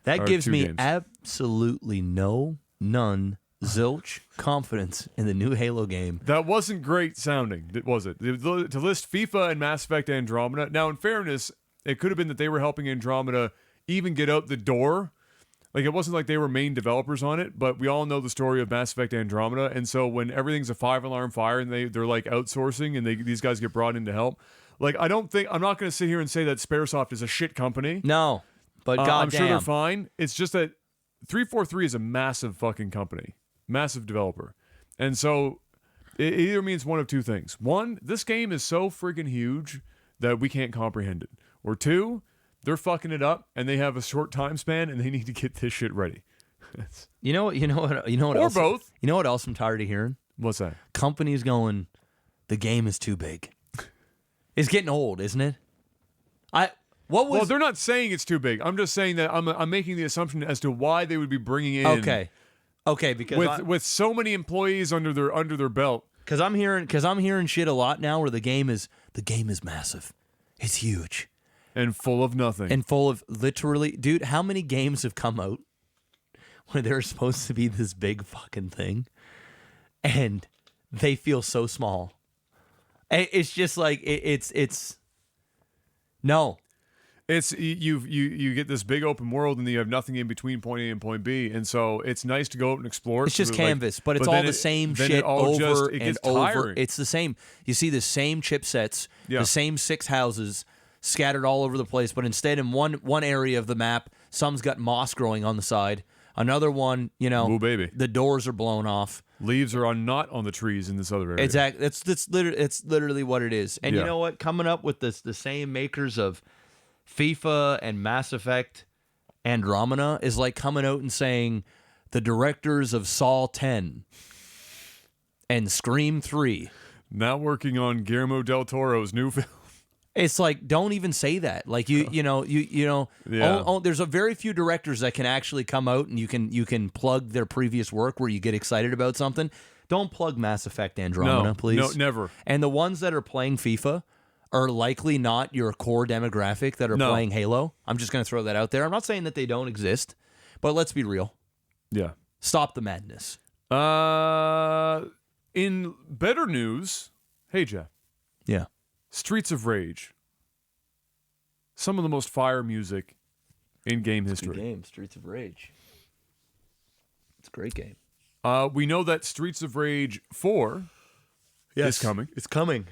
That gives me games. absolutely none, zilch confidence in the new Halo game. That wasn't great sounding, was it? To list FIFA and Mass Effect Andromeda. Now, in fairness, it could have been that they were helping Andromeda even get out the door. Like, it wasn't like they were main developers on it, but we all know the story of Mass Effect Andromeda. And so when everything's a 5-alarm fire and they're like outsourcing and these guys get brought in to help, like, I'm not going to sit here and say that Sparesoft is a shit company. No, but goddamn. I'm sure they're fine. It's just that 343 is a massive fucking company, massive developer. And so it either means one of two things. One, this game is so freaking huge that we can't comprehend it. Or two, they're fucking it up and they have a short time span and they need to get this shit ready. You know what Or else? both. You know what else I'm tired of hearing? What's that? Companies going, the game is too big. It's getting old, isn't it? Well, they're not saying it's too big. I'm just saying that I'm making the assumption as to why they would be bringing in Okay, because with so many employees under their belt. Because I'm hearing shit a lot now where the game is massive, it's huge, And full of nothing. and full of literally, dude. How many games have come out where they're supposed to be this big fucking thing, and they feel so small? It's just like it's no. It's you get this big open world and you have nothing in between point A and point B, and so it's nice to go out and explore. It's just canvas, but it's all the same shit over and over. It's the same. You see the same chipsets, the same 6 houses scattered all over the place, but instead in one area of the map, some's got moss growing on the side. Another one, Ooh, baby. the doors are blown off. Leaves are not on the trees in this other area. Exactly. It's literally what it is. And you know what? Coming up with the same makers of FIFA and Mass Effect Andromeda is like coming out and saying the directors of Saw 10 and Scream 3 now working on Guillermo del Toro's new film. It's like, don't even say that. Like there's a very few directors that can actually come out and you can plug their previous work where you get excited about something. Don't plug Mass Effect Andromeda, please. No, never. And the ones that are playing FIFA are likely not your core demographic that are playing Halo. I'm just going to throw that out there. I'm not saying that they don't exist, but let's be real. Yeah. Stop the madness. In better news, hey Jeff. Yeah. Streets of Rage. Some of the most fire music in game history. Good game, Streets of Rage. It's a great game. We know that Streets of Rage 4 is coming. It's coming.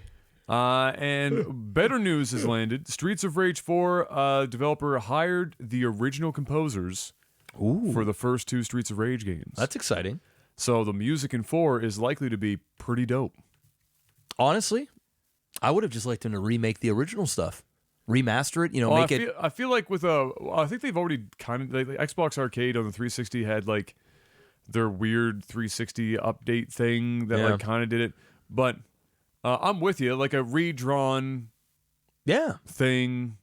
And better news has landed. Streets of Rage 4 developer hired the original composers for the first 2 Streets of Rage games. That's exciting. So the music in 4 is likely to be pretty dope. Honestly, I would have just liked them to remake the original stuff. Remaster it, make it... I feel like with I think they've already kind of... Like Xbox Arcade on the 360 had like their weird 360 update thing that kind of did it. But... I'm with you. Like a redrawn, thing.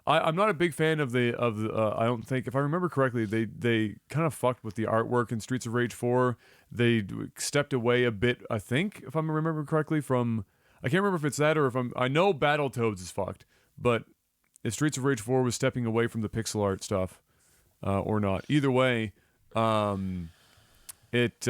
I'm not a big fan of the. I don't think, if I remember correctly, they kind of fucked with the artwork in Streets of Rage 4. They stepped away a bit. I think, if I remember correctly, from I can't remember if it's that or if I know Battletoads is fucked, but if Streets of Rage 4 was stepping away from the pixel art stuff, or not. Either way, It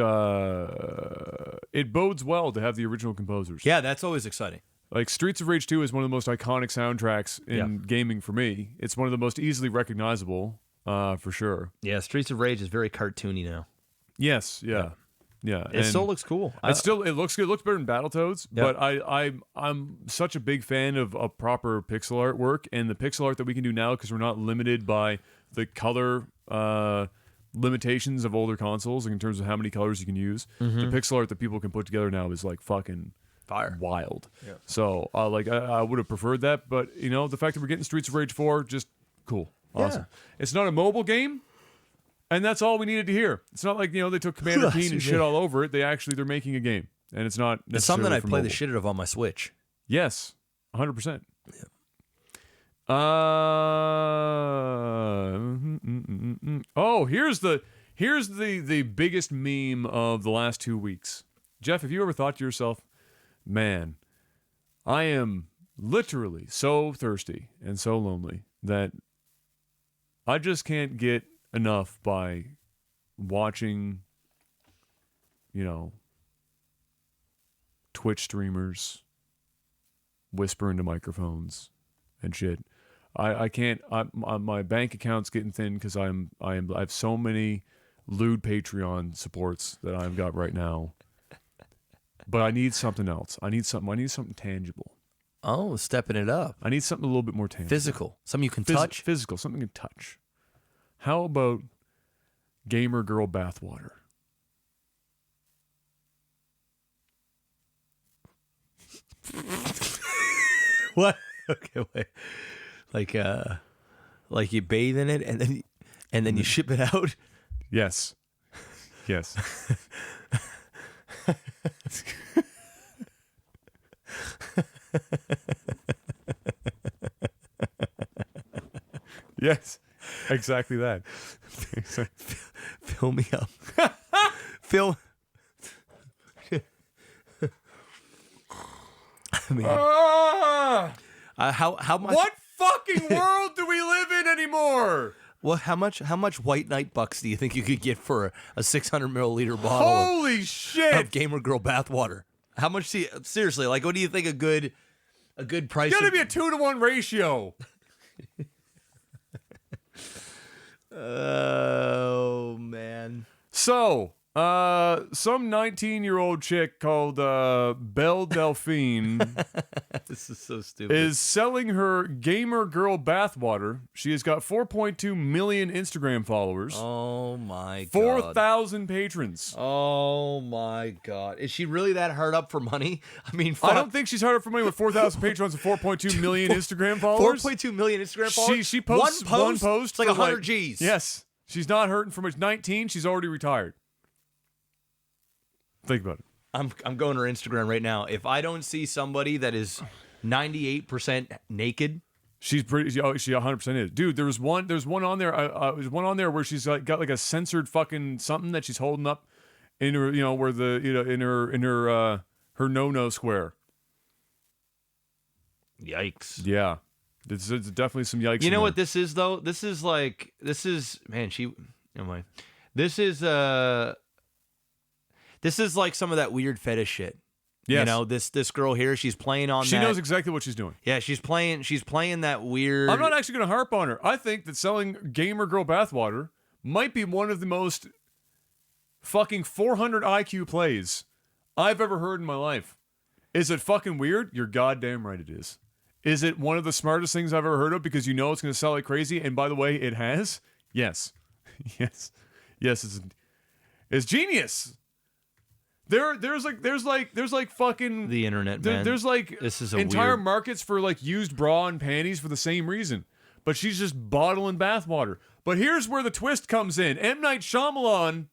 bodes well to have the original composers. Yeah, that's always exciting. Like Streets of Rage 2 is one of the most iconic soundtracks in gaming for me. It's one of the most easily recognizable, for sure. Yeah, Streets of Rage is very cartoony now. Yes, yeah. It still looks cool. It looks good. It looks better than Battletoads, but I'm such a big fan of a proper pixel art work and the pixel art that we can do now because we're not limited by the color limitations of older consoles in terms of how many colors you can use. The pixel art that people can put together now is like fucking fire, wild. Yeah. So I would have preferred that, but the fact that we're getting Streets of Rage 4, just cool, awesome. Yeah. It's not a mobile game, and that's all we needed to hear. It's not like they took Commander Keen and shit all over it. They're making a game, and it's not. It's something I play mobile. the shit out of on my Switch. Yes, 100%. Yeah. Oh, here's the biggest meme of the last 2 weeks. Jeff, have you ever thought to yourself, man, I am literally so thirsty and so lonely that I just can't get enough by watching, Twitch streamers whisper into microphones and shit. I can't. My bank account's getting thin because I have so many lewd Patreon supports that I've got right now. But I need something else. I need something tangible. Oh, stepping it up. I need something a little bit more tangible. Physical. Something you can touch. Physical. Something you can touch. How about gamer girl bathwater? What? Okay, wait. Like you bathe in it and then you ship it out? Yes. Yes. Yes. Exactly that. Fill me up. Fill. I mean, how much? What fucking world do we live in anymore? Well, how much White Knight bucks do you think you could get for a 600 milliliter bottle Holy shit! of Gamer Girl bathwater? How much? Seriously, like, what do you think a good price? It's gotta be a 2-to-1 ratio. Oh man. So, some 19-year-old chick called Belle Delphine This is so stupid. is selling her Gamer Girl bathwater. She has got 4.2 million Instagram followers, Oh my god. 4,000 patrons. Oh my god. Is she really that hard up for money? I mean, I don't think she's hard up for money with 4,000 patrons and 4.2 million Instagram followers. 4.2 million Instagram followers. She posts one post. It's like for 100 G's. Yes, she's not hurting for much. 19, she's already retired. Think about it. I'm going to her Instagram right now. If I don't see somebody that is 98% naked, She's pretty. She 100% is. Dude, there's one on there. There's one on there where she's got like a censored fucking something that she's holding up in her, where the in her no square. yikes. Yeah, it's definitely some yikes. You know in what there. this is though? This is man, This is like some of that weird fetish shit. Yes. You know, this girl here, she's playing on She that. knows exactly what she's doing. Yeah, she's playing that weird. I'm not actually going to harp on her. I think that selling Gamer Girl bathwater might be one of the most fucking 400 IQ plays I've ever heard in my life. Is it fucking weird? You're goddamn right it is. Is it one of the smartest things I've ever heard of because you know it's going to sell like crazy? And by the way, it has? Yes. Yes. Yes, it's genius. There's like fucking the internet, man. There's like this is a entire weird... markets for like used bra and panties for the same reason. But she's just bottling bathwater. But here's where the twist comes in. M. Night Shyamalan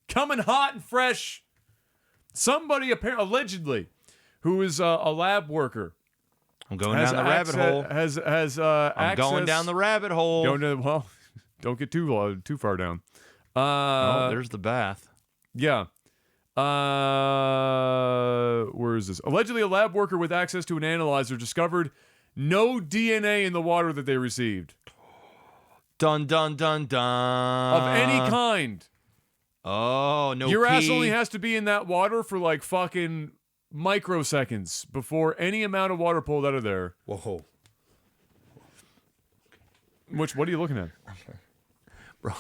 coming hot and fresh. Somebody allegedly who is a lab worker. I'm going down the rabbit hole. I'm going down the rabbit hole. Don't get too far down. There's the bath. Yeah. Where is this? Allegedly, a lab worker with access to an analyzer discovered no DNA in the water that they received. Dun dun dun dun. Of any kind. Oh, no. Your ass only has to be in that water for like fucking microseconds before any amount of water pulled out of there. Whoa. What are you looking at? Bro.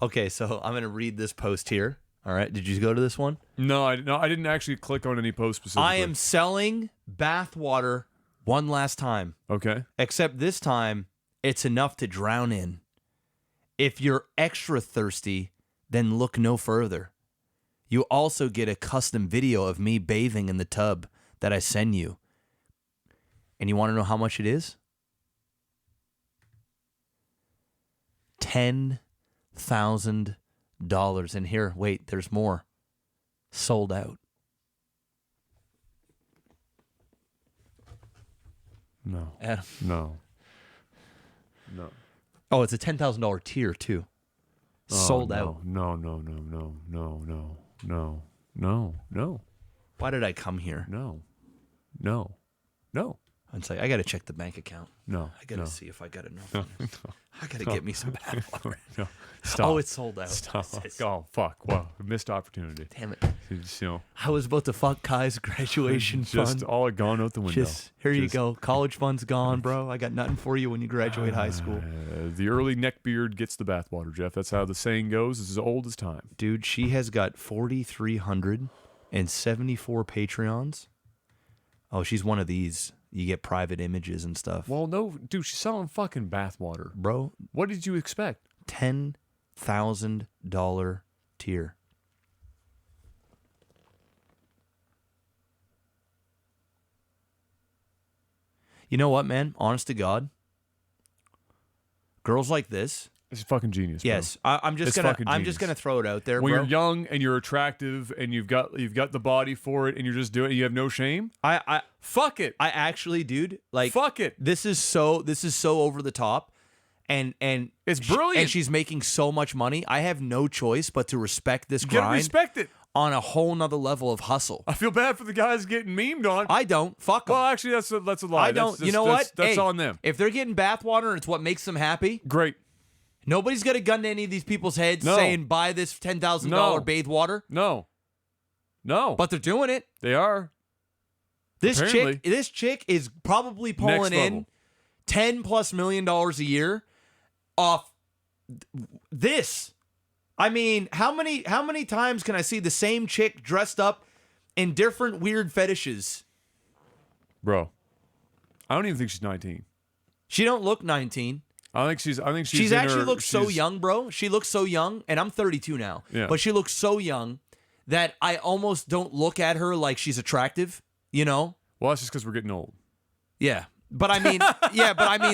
Okay, so I'm going to read this post here. All right. Did you go to this one? No, I didn't actually click on any post specifically. I am selling bathwater one last time. Okay. Except this time, it's enough to drown in. If you're extra thirsty, then look no further. You also get a custom video of me bathing in the tub that I send you. And you want to know how much it is? $10,000. And here, wait, there's more. Sold out. No. Adam. No. Oh, it's a $10,000 tier too. Sold out. No. Why did I come here? No. And say, I got to check the bank account. No. I got to see if I got enough. I got to get me some bathwater. No. Stop. Oh, it's sold out. Stop. Oh, fuck. Wow. Missed opportunity. Damn it. Just, you know, I was about to fuck Kai's graduation just fund. all gone out the window. Here you go. College fund's gone, bro. I got nothing for you when you graduate high school. The early neckbeard gets the bathwater, Jeff. That's how the saying goes. It's as old as time. Dude, she has got 4,374 Patreons. Oh, she's one of these. You get private images and stuff. Well, no, dude, she's selling fucking bathwater. Bro. What did you expect? $10,000 tier. You know what, man? Honest to God, girls like this. It's fucking genius. Bro. Yes, I'm just gonna throw it out there. When bro. you're young and you're attractive and you've got the body for it and you're just doing it, you have no shame. Fuck it. I actually, dude, like fuck it. This is so over the top, and it's brilliant. And she's making so much money. I have no choice but to respect this grind. You gotta respect it. On a whole nother level of hustle. I feel bad for the guys getting memed on. I don't. Fuck them. Well, actually, that's a lie. I don't. You know what? That's on them. If they're getting bathwater and it's what makes them happy, great. Nobody's got a gun to any of these people's heads saying buy this $10,000 bathe water. No. But they're doing it. They are. This chick is probably pulling in $10+ million a year off this. I mean, how many times can I see the same chick dressed up in different weird fetishes? Bro, I don't even think she's 19. She don't look 19. I think she's actually looks so young, bro. She looks so young, and I'm 32 now. Yeah. But she looks so young that I almost don't look at her like she's attractive, you know? Well, that's just because we're getting old. Yeah. But I mean,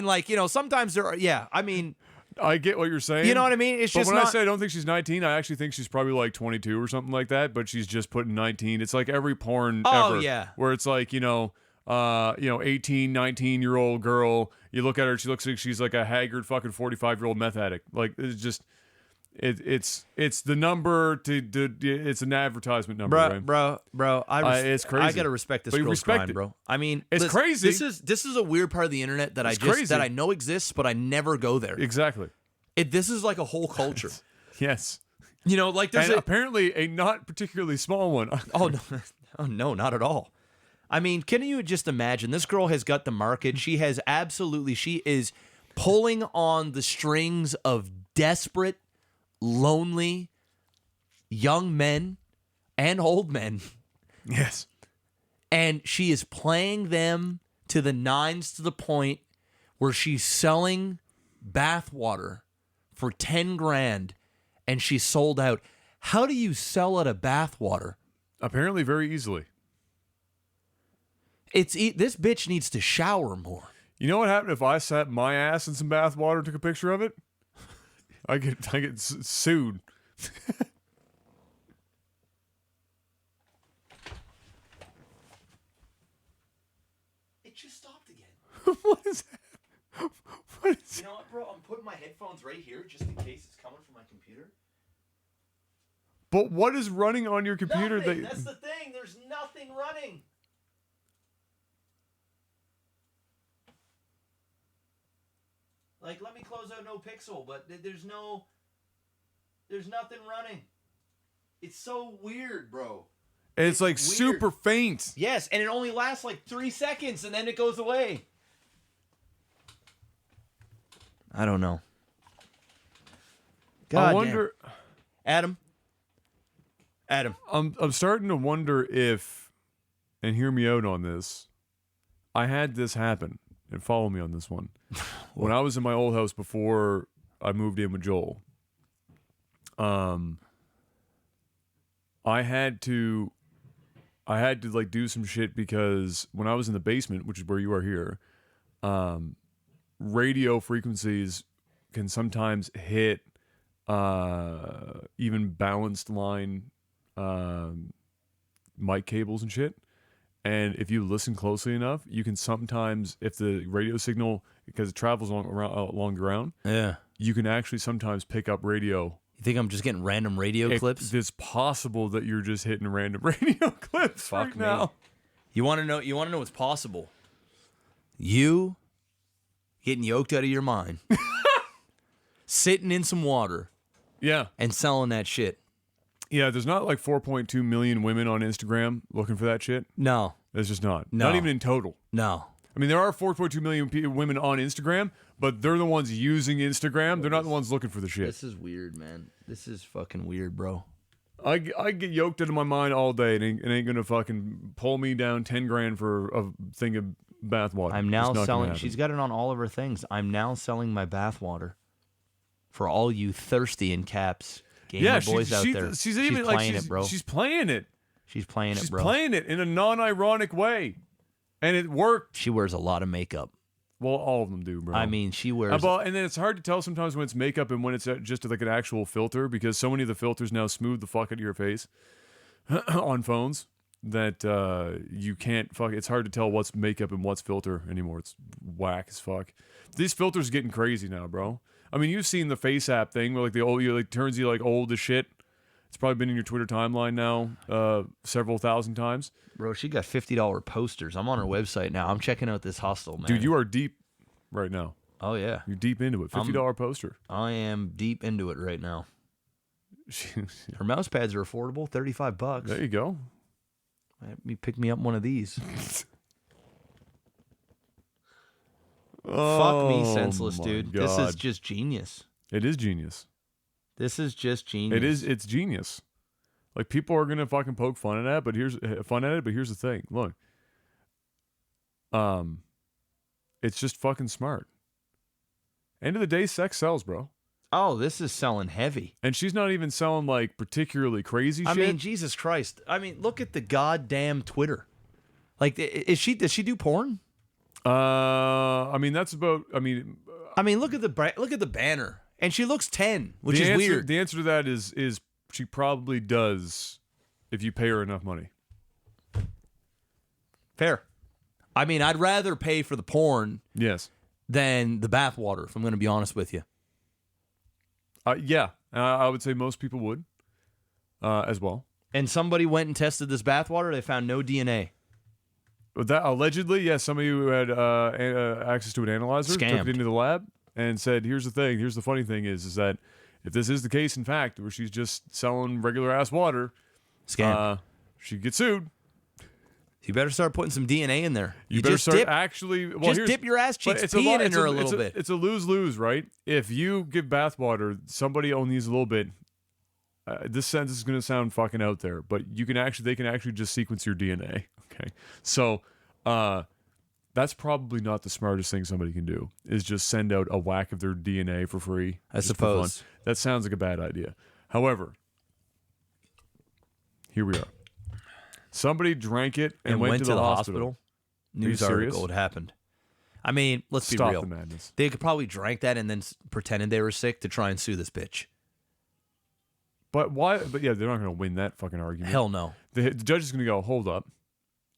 like, you know, sometimes there are, I mean. I get what you're saying. You know what I mean? It's just when I say I don't think she's 19, I actually think she's probably like 22 or something like that, but she's just putting 19. It's like every porn ever. Yeah. Where it's like, 18, 19-year-old girl, you look at her, she looks like she's like a haggard fucking 45-year-old meth addict. Like, it's just it's the number it's an advertisement number, bro. It's crazy. I gotta respect this girl's grind, bro. I mean, it's crazy. This is a weird part of the internet that that I know exists, but I never go there. Exactly. This is like a whole culture. Yes. You know, like there's apparently a not particularly small one. Oh no, not at all. I mean, can you just imagine? This girl has got the market. She is pulling on the strings of desperate, lonely young men and old men. Yes. And she is playing them to the nines, to the point where she's selling bathwater for 10 grand and she's sold out. How do you sell out a bathwater? Apparently very easily. This bitch needs to shower more. You know what happened if I sat my ass in some bath water and took a picture of it? I get sued. It just stopped again. What is that? You know what, bro? I'm putting my headphones right here just in case it's coming from my computer. But what is running on your computer? Nothing. That's the thing. There's nothing running. Like, let me close out no pixel, but there's nothing running. It's so weird, bro. It's like weird. Super faint. Yes, and it only lasts like 3 seconds, and then it goes away. I don't know. God, I wonder, Adam. I'm starting to wonder if, and hear me out on this. I had this happen, and follow me on this one. When I was in my old house before I moved in with Joel, I had to like do some shit because when I was in the basement, which is where you are here, radio frequencies can sometimes hit even balanced line mic cables and shit. And if you listen closely enough, you can sometimes, if the radio signal, because it travels along the ground, you can actually sometimes pick up radio. You think I'm just getting random radio clips? It's possible that you're just hitting random radio clips right now. You want to know? You want to know what's possible? You getting yoked out of your mind, sitting in some water, and selling that shit. Yeah, there's not like 4.2 million women on Instagram looking for that shit. No. There's just not. No. Not even in total. No. I mean, there are 4.2 million women on Instagram, but they're the ones using Instagram. They're not the ones looking for the shit. This is weird, man. This is fucking weird, bro. I get yoked out of my mind all day. It ain't going to fucking pull me down 10 grand for a thing of bath water. I'm now selling. She's got it on all of her things. I'm now selling my bath water for all you thirsty in caps. Boys out there. She's even playing it, bro. She's playing it. She's playing it, bro. She's playing it in a non-ironic way. And it worked. She wears a lot of makeup. Well, all of them do, bro. I mean, she wears... And then it's hard to tell sometimes when it's makeup and when it's just like an actual filter, because so many of the filters now smooth the fuck out of your face on phones that you can't it's hard to tell what's makeup and what's filter anymore. It's whack as fuck. These filters are getting crazy now, bro. I mean, you've seen the face app thing where turns you like old as shit. It's probably been in your Twitter timeline now several thousand times. Bro, she got $50 posters. I'm on her website now. I'm checking out this hostel, man. Dude, you are deep right now. Oh, yeah. You're deep into it. $50 poster. I am deep into it right now. Her mouse pads are affordable, $35. There you go. Let me pick me up one of these. Fuck me senseless, dude. God. This is just genius. It is genius. This is just genius. It's genius. Like, people are gonna fucking poke fun at it, but here's the thing. Look. It's just fucking smart. End of the day, sex sells, bro. Oh, this is selling heavy. And she's not even selling like particularly crazy shit. I mean, Jesus Christ. I mean, look at the goddamn Twitter. Like, does she do porn? I mean, that's about. I mean, look at the banner, and she looks 10, which is weird. The answer to that is she probably does if you pay her enough money. Fair. I mean, I'd rather pay for the porn, yes, than the bathwater. If I'm going to be honest with you. Yeah, I would say most people would, as well. And somebody went and tested this bathwater. They found no DNA. That allegedly, yes, somebody who had access to an analyzer took it into the lab and said, "Here's the thing. Here's the funny thing is that if this is the case, in fact, where she's just selling regular ass water, she gets sued." You better start putting some DNA in there. You better just start dip, actually. Well, just dip your ass cheeks peeing in her a little bit. It's a lose-lose, right? If you give bathwater, somebody only needs a little bit. This sentence is going to sound fucking out there, but they can actually just sequence your DNA. Okay, so that's probably not the smartest thing somebody can do. Is just send out a whack of their DNA for free. I suppose that sounds like a bad idea. However, here we are. Somebody drank it and went to the hospital. News article. What happened? I mean, let's be real. Stop the madness. They could probably drank that and then pretended they were sick to try and sue this bitch. But why? But yeah, they're not going to win that fucking argument. Hell no. The judge is going to go, hold up.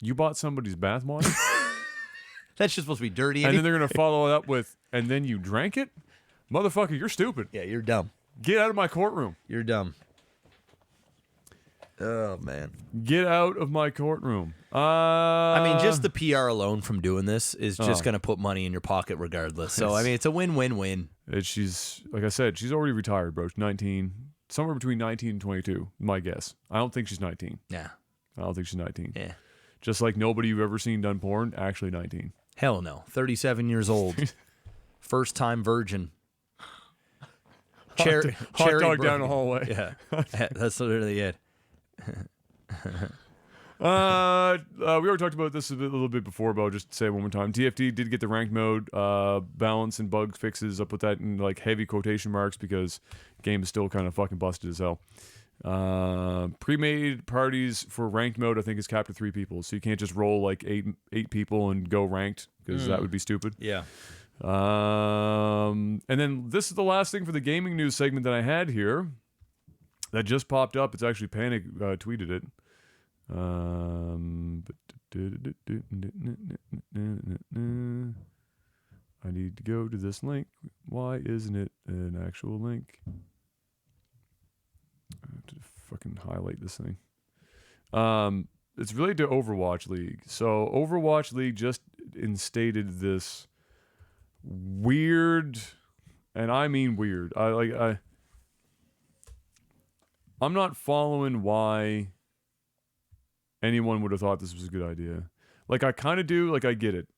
You bought somebody's bathwater? That's just supposed to be dirty. And then they're going to follow it up with, and then you drank it? Motherfucker, you're stupid. Yeah, you're dumb. Get out of my courtroom. You're dumb. Oh, man. Get out of my courtroom. I mean, just the PR alone from doing this is just going to put money in your pocket regardless. So, I mean, it's a win-win-win. She's, like I said, she's already retired, bro. She's 19. Somewhere between 19 and 22, my guess. I don't think she's 19. Yeah. I don't think she's 19. Yeah. Just like nobody you've ever seen done porn, actually 19. Hell no. 37 years old. First-time virgin. Hot dog down the hallway. Yeah. That's literally it. We already talked about this a little bit before, but I'll just say it one more time. TFT did get the ranked mode balance and bug fixes. I'll put that in like heavy quotation marks because game is still kind of fucking busted as hell. Pre-made parties for ranked mode I think is capped to 3 people, so you can't just roll like eight people and go ranked because that would be stupid. Yeah. And then this is the last thing for the gaming news segment that I had here that just popped up. It's actually Panic tweeted it. I need to go to this link. Why isn't it an actual link? I have to fucking highlight this thing. It's related to Overwatch League. So Overwatch League just instated this weird, and I mean weird. I'm not following why anyone would have thought this was a good idea. Like, I kind of do. Like, I get it.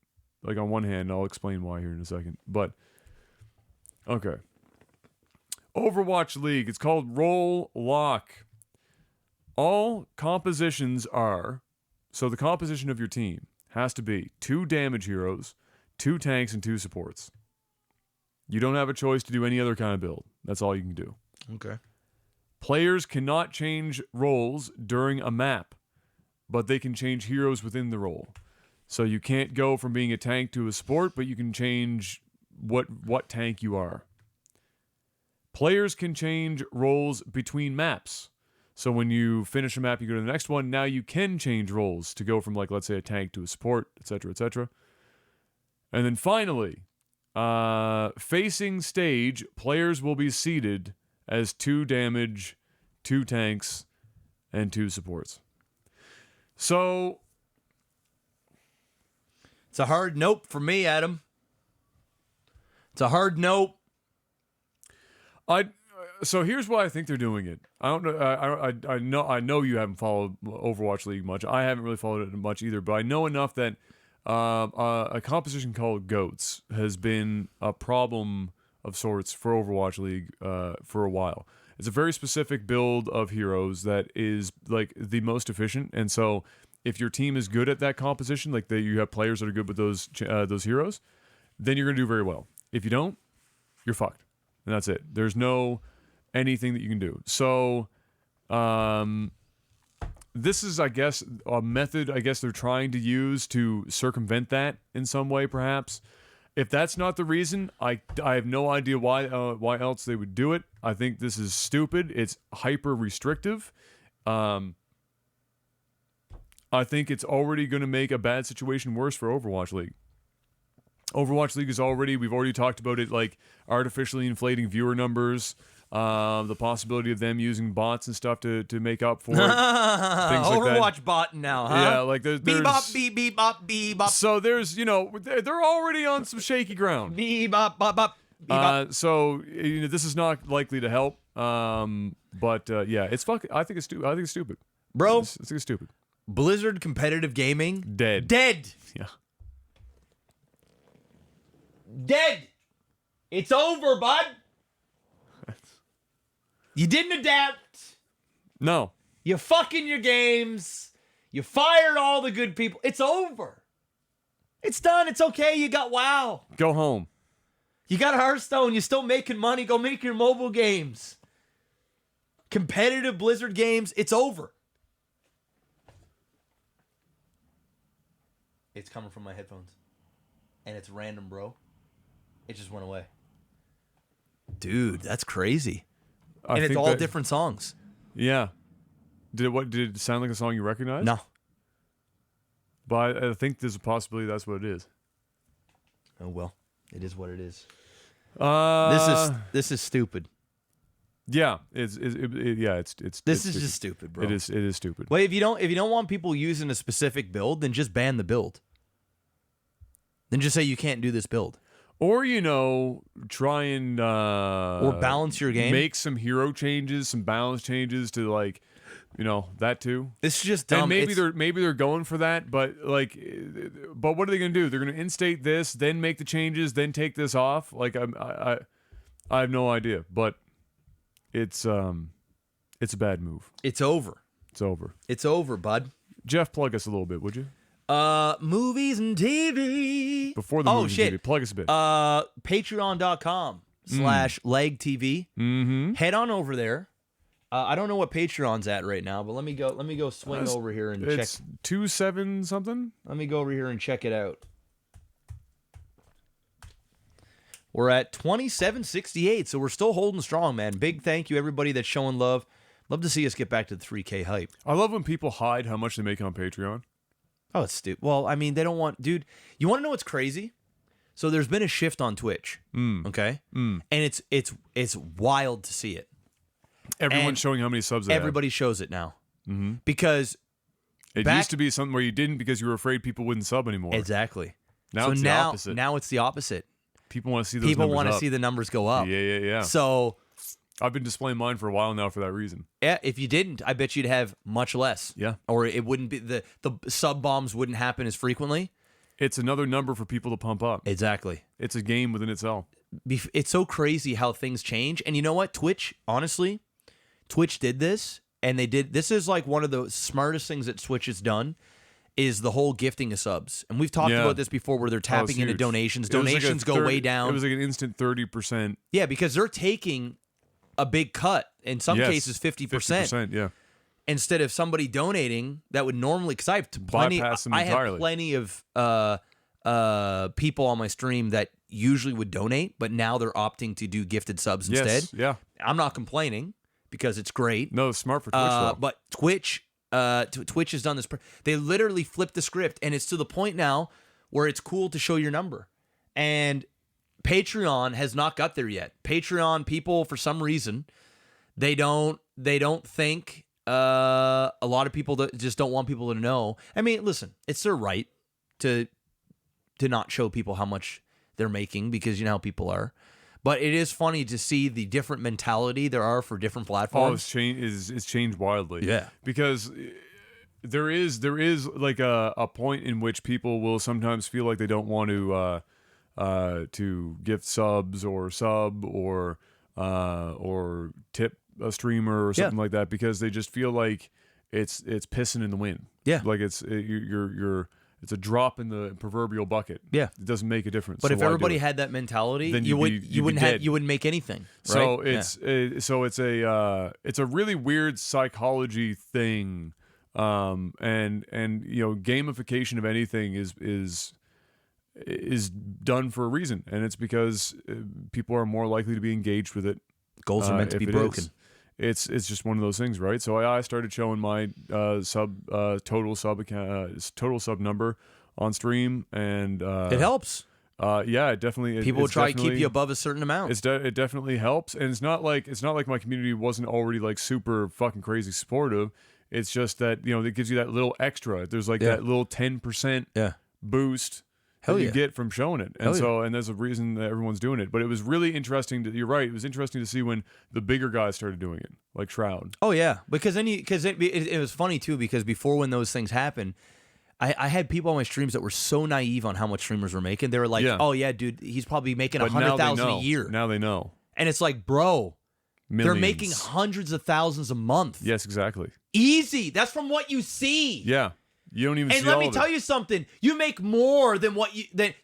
Like, on one hand, I'll explain why here in a second. But, okay. Overwatch League. It's called Roll Lock. All compositions are... So, the composition of your team has to be 2 damage heroes, 2 tanks, and 2 supports. You don't have a choice to do any other kind of build. That's all you can do. Okay. Players cannot change roles during a map, but they can change heroes within the role. So you can't go from being a tank to a support, but you can change what tank you are. Players can change roles between maps. So when you finish a map, you go to the next one. Now you can change roles to go from, like, let's say, a tank to a support, etc., etc. And then finally, facing stage, players will be seated as 2 damage, 2 tanks, and 2 supports. So it's a hard nope for me, Adam. It's a hard nope. So here's why I think they're doing it. I don't know. I know you haven't followed Overwatch League much. I haven't really followed it much either. But I know enough that a composition called GOATs has been a problem of sorts for Overwatch League for a while. It's a very specific build of heroes that is like the most efficient, and so if your team is good at that composition, like you have players that are good with those heroes, then you're gonna do very well. If you don't, you're fucked, and that's it. There's no anything that you can do. So, this is, I guess, a method. I guess they're trying to use to circumvent that in some way, perhaps. If that's not the reason, I have no idea why else they would do it. I think this is stupid. It's hyper restrictive. I think it's already going to make a bad situation worse for Overwatch League. Overwatch League is we've already talked about it, like artificially inflating viewer numbers, the possibility of them using bots and stuff to make up for it. Things like Overwatch that. bot now, huh? Yeah, like there's Bebop, beep, beep, bop, bebop. So there's, they're already on some shaky ground. Bebop, bop, bop, bebop. So this is not likely to help. But yeah, it's fucking. I think it's stupid. I think it's stupid, Bro. I think it's stupid. Blizzard competitive gaming Dead. Yeah. Dead. It's over, bud. You didn't adapt. No. You fucking your games. You fired all the good people. It's over. It's done. It's okay. You got WoW. Go home. You got Hearthstone. You're still making money. Go make your mobile games. Competitive Blizzard games. It's over. It's coming from my headphones. And it's random, bro. It just went away. Dude, that's crazy. And it's all different songs. Yeah. Did it sound like a song you recognize? No. But I think there's a possibility that's what it is. Oh well. It is what it is. This is stupid. Yeah. It's just stupid, bro. It is stupid. Well, if you don't want people using a specific build, then just ban the build. Then just say you can't do this build. Or, try and... or balance your game. Make some hero changes, some balance changes to, like, that too. This is just dumb. And maybe they're going for that, but, but what are they going to do? They're going to instate this, then make the changes, then take this off? Like, I have no idea, but it's a bad move. It's over. It's over. It's over, bud. Jeff, plug us a little bit, would you? Movies and TV. Before the movies and TV, plug us a bit. Patreon.com/legtv. Mm-hmm. Head on over there. I don't know what Patreon's at right now, but let me go swing over here and check. It's 2.7 something. Let me go over here and check it out. We're at 27.68, so we're still holding strong, man. Big thank you everybody that's showing love. Love to see us get back to the 3K hype. I love when people hide how much they make on Patreon. Oh, it's stupid. Well, I mean, they don't want... Dude, you want to know what's crazy? So there's been a shift on Twitch, okay? And it's wild to see it. Everyone's showing how many subs they have. Everybody shows it now. Mm-hmm. Because... It used to be something where you didn't because you were afraid people wouldn't sub anymore. Exactly. Now it's the opposite. Now it's the opposite. People want to see those numbers up. People want to see the numbers go up. Yeah. So... I've been displaying mine for a while now for that reason. Yeah, if you didn't, I bet you'd have much less. Yeah. Or it wouldn't be the sub bombs wouldn't happen as frequently. It's another number for people to pump up. Exactly. It's a game within itself. It's so crazy how things change. And you know what? Twitch did this, and this is like one of the smartest things that Twitch has done is the whole gifting of subs. And we've talked about this before where they're tapping into donations. Donations go way down. It was like an instant 30%. Yeah, because they're taking a big cut, in some cases 50%. 50%, yeah. instead of somebody donating that would normally, because I have plenty, Bypass them I have entirely. plenty of people on my stream that usually would donate, but now they're opting to do gifted subs instead. Yeah. I'm not complaining because it's great. No, it's smart for Twitch though. But Twitch has done this. They literally flipped the script, and it's to the point now where it's cool to show your number. And Patreon has not got there yet. Patreon people, for some reason, they don't think. A lot of people just don't want people to know. I mean, listen, it's their right to not show people how much they're making, because you know how people are. But it is funny to see the different mentality there are for different platforms. It's changed wildly. Yeah. Because there is like a point in which people will sometimes feel like they don't want to gift subs or sub or tip a streamer or something like that, because they just feel like it's pissing in the wind. Yeah. Like it's a drop in the proverbial bucket. Yeah. It doesn't make a difference. But so if why do everybody it? had that mentality, Then you you'd wouldn't make anything. So right? it's a really weird psychology thing, and you know, gamification of anything is done for a reason, and it's because people are more likely to be engaged with it. Goals are meant to if be it broken. is. It's just one of those things, right? So I started showing my total sub number on stream, and It helps. Yeah, it definitely. People will it's try to keep definitely- you above a certain amount. it definitely helps, and it's not like my community wasn't already like super fucking crazy supportive. It's just that, you know, it gives you that little extra. There's like that little 10% boost Hell that yeah. you get from showing it, and and there's a reason that everyone's doing it. But it was really interesting. You're right. It was interesting to see when the bigger guys started doing it, like Shroud. Oh yeah, because it was funny too, because before, when those things happened, I had people on my streams that were so naive on how much streamers were making. They were like, "Oh yeah, dude, he's probably making But now they 100,000 a know. year." Now they know. And it's like, bro, Millions. they're making hundreds of thousands a month. Yes, exactly. Easy. That's from what you see. Yeah, you don't even. And see let all me of tell it. you something. You make more than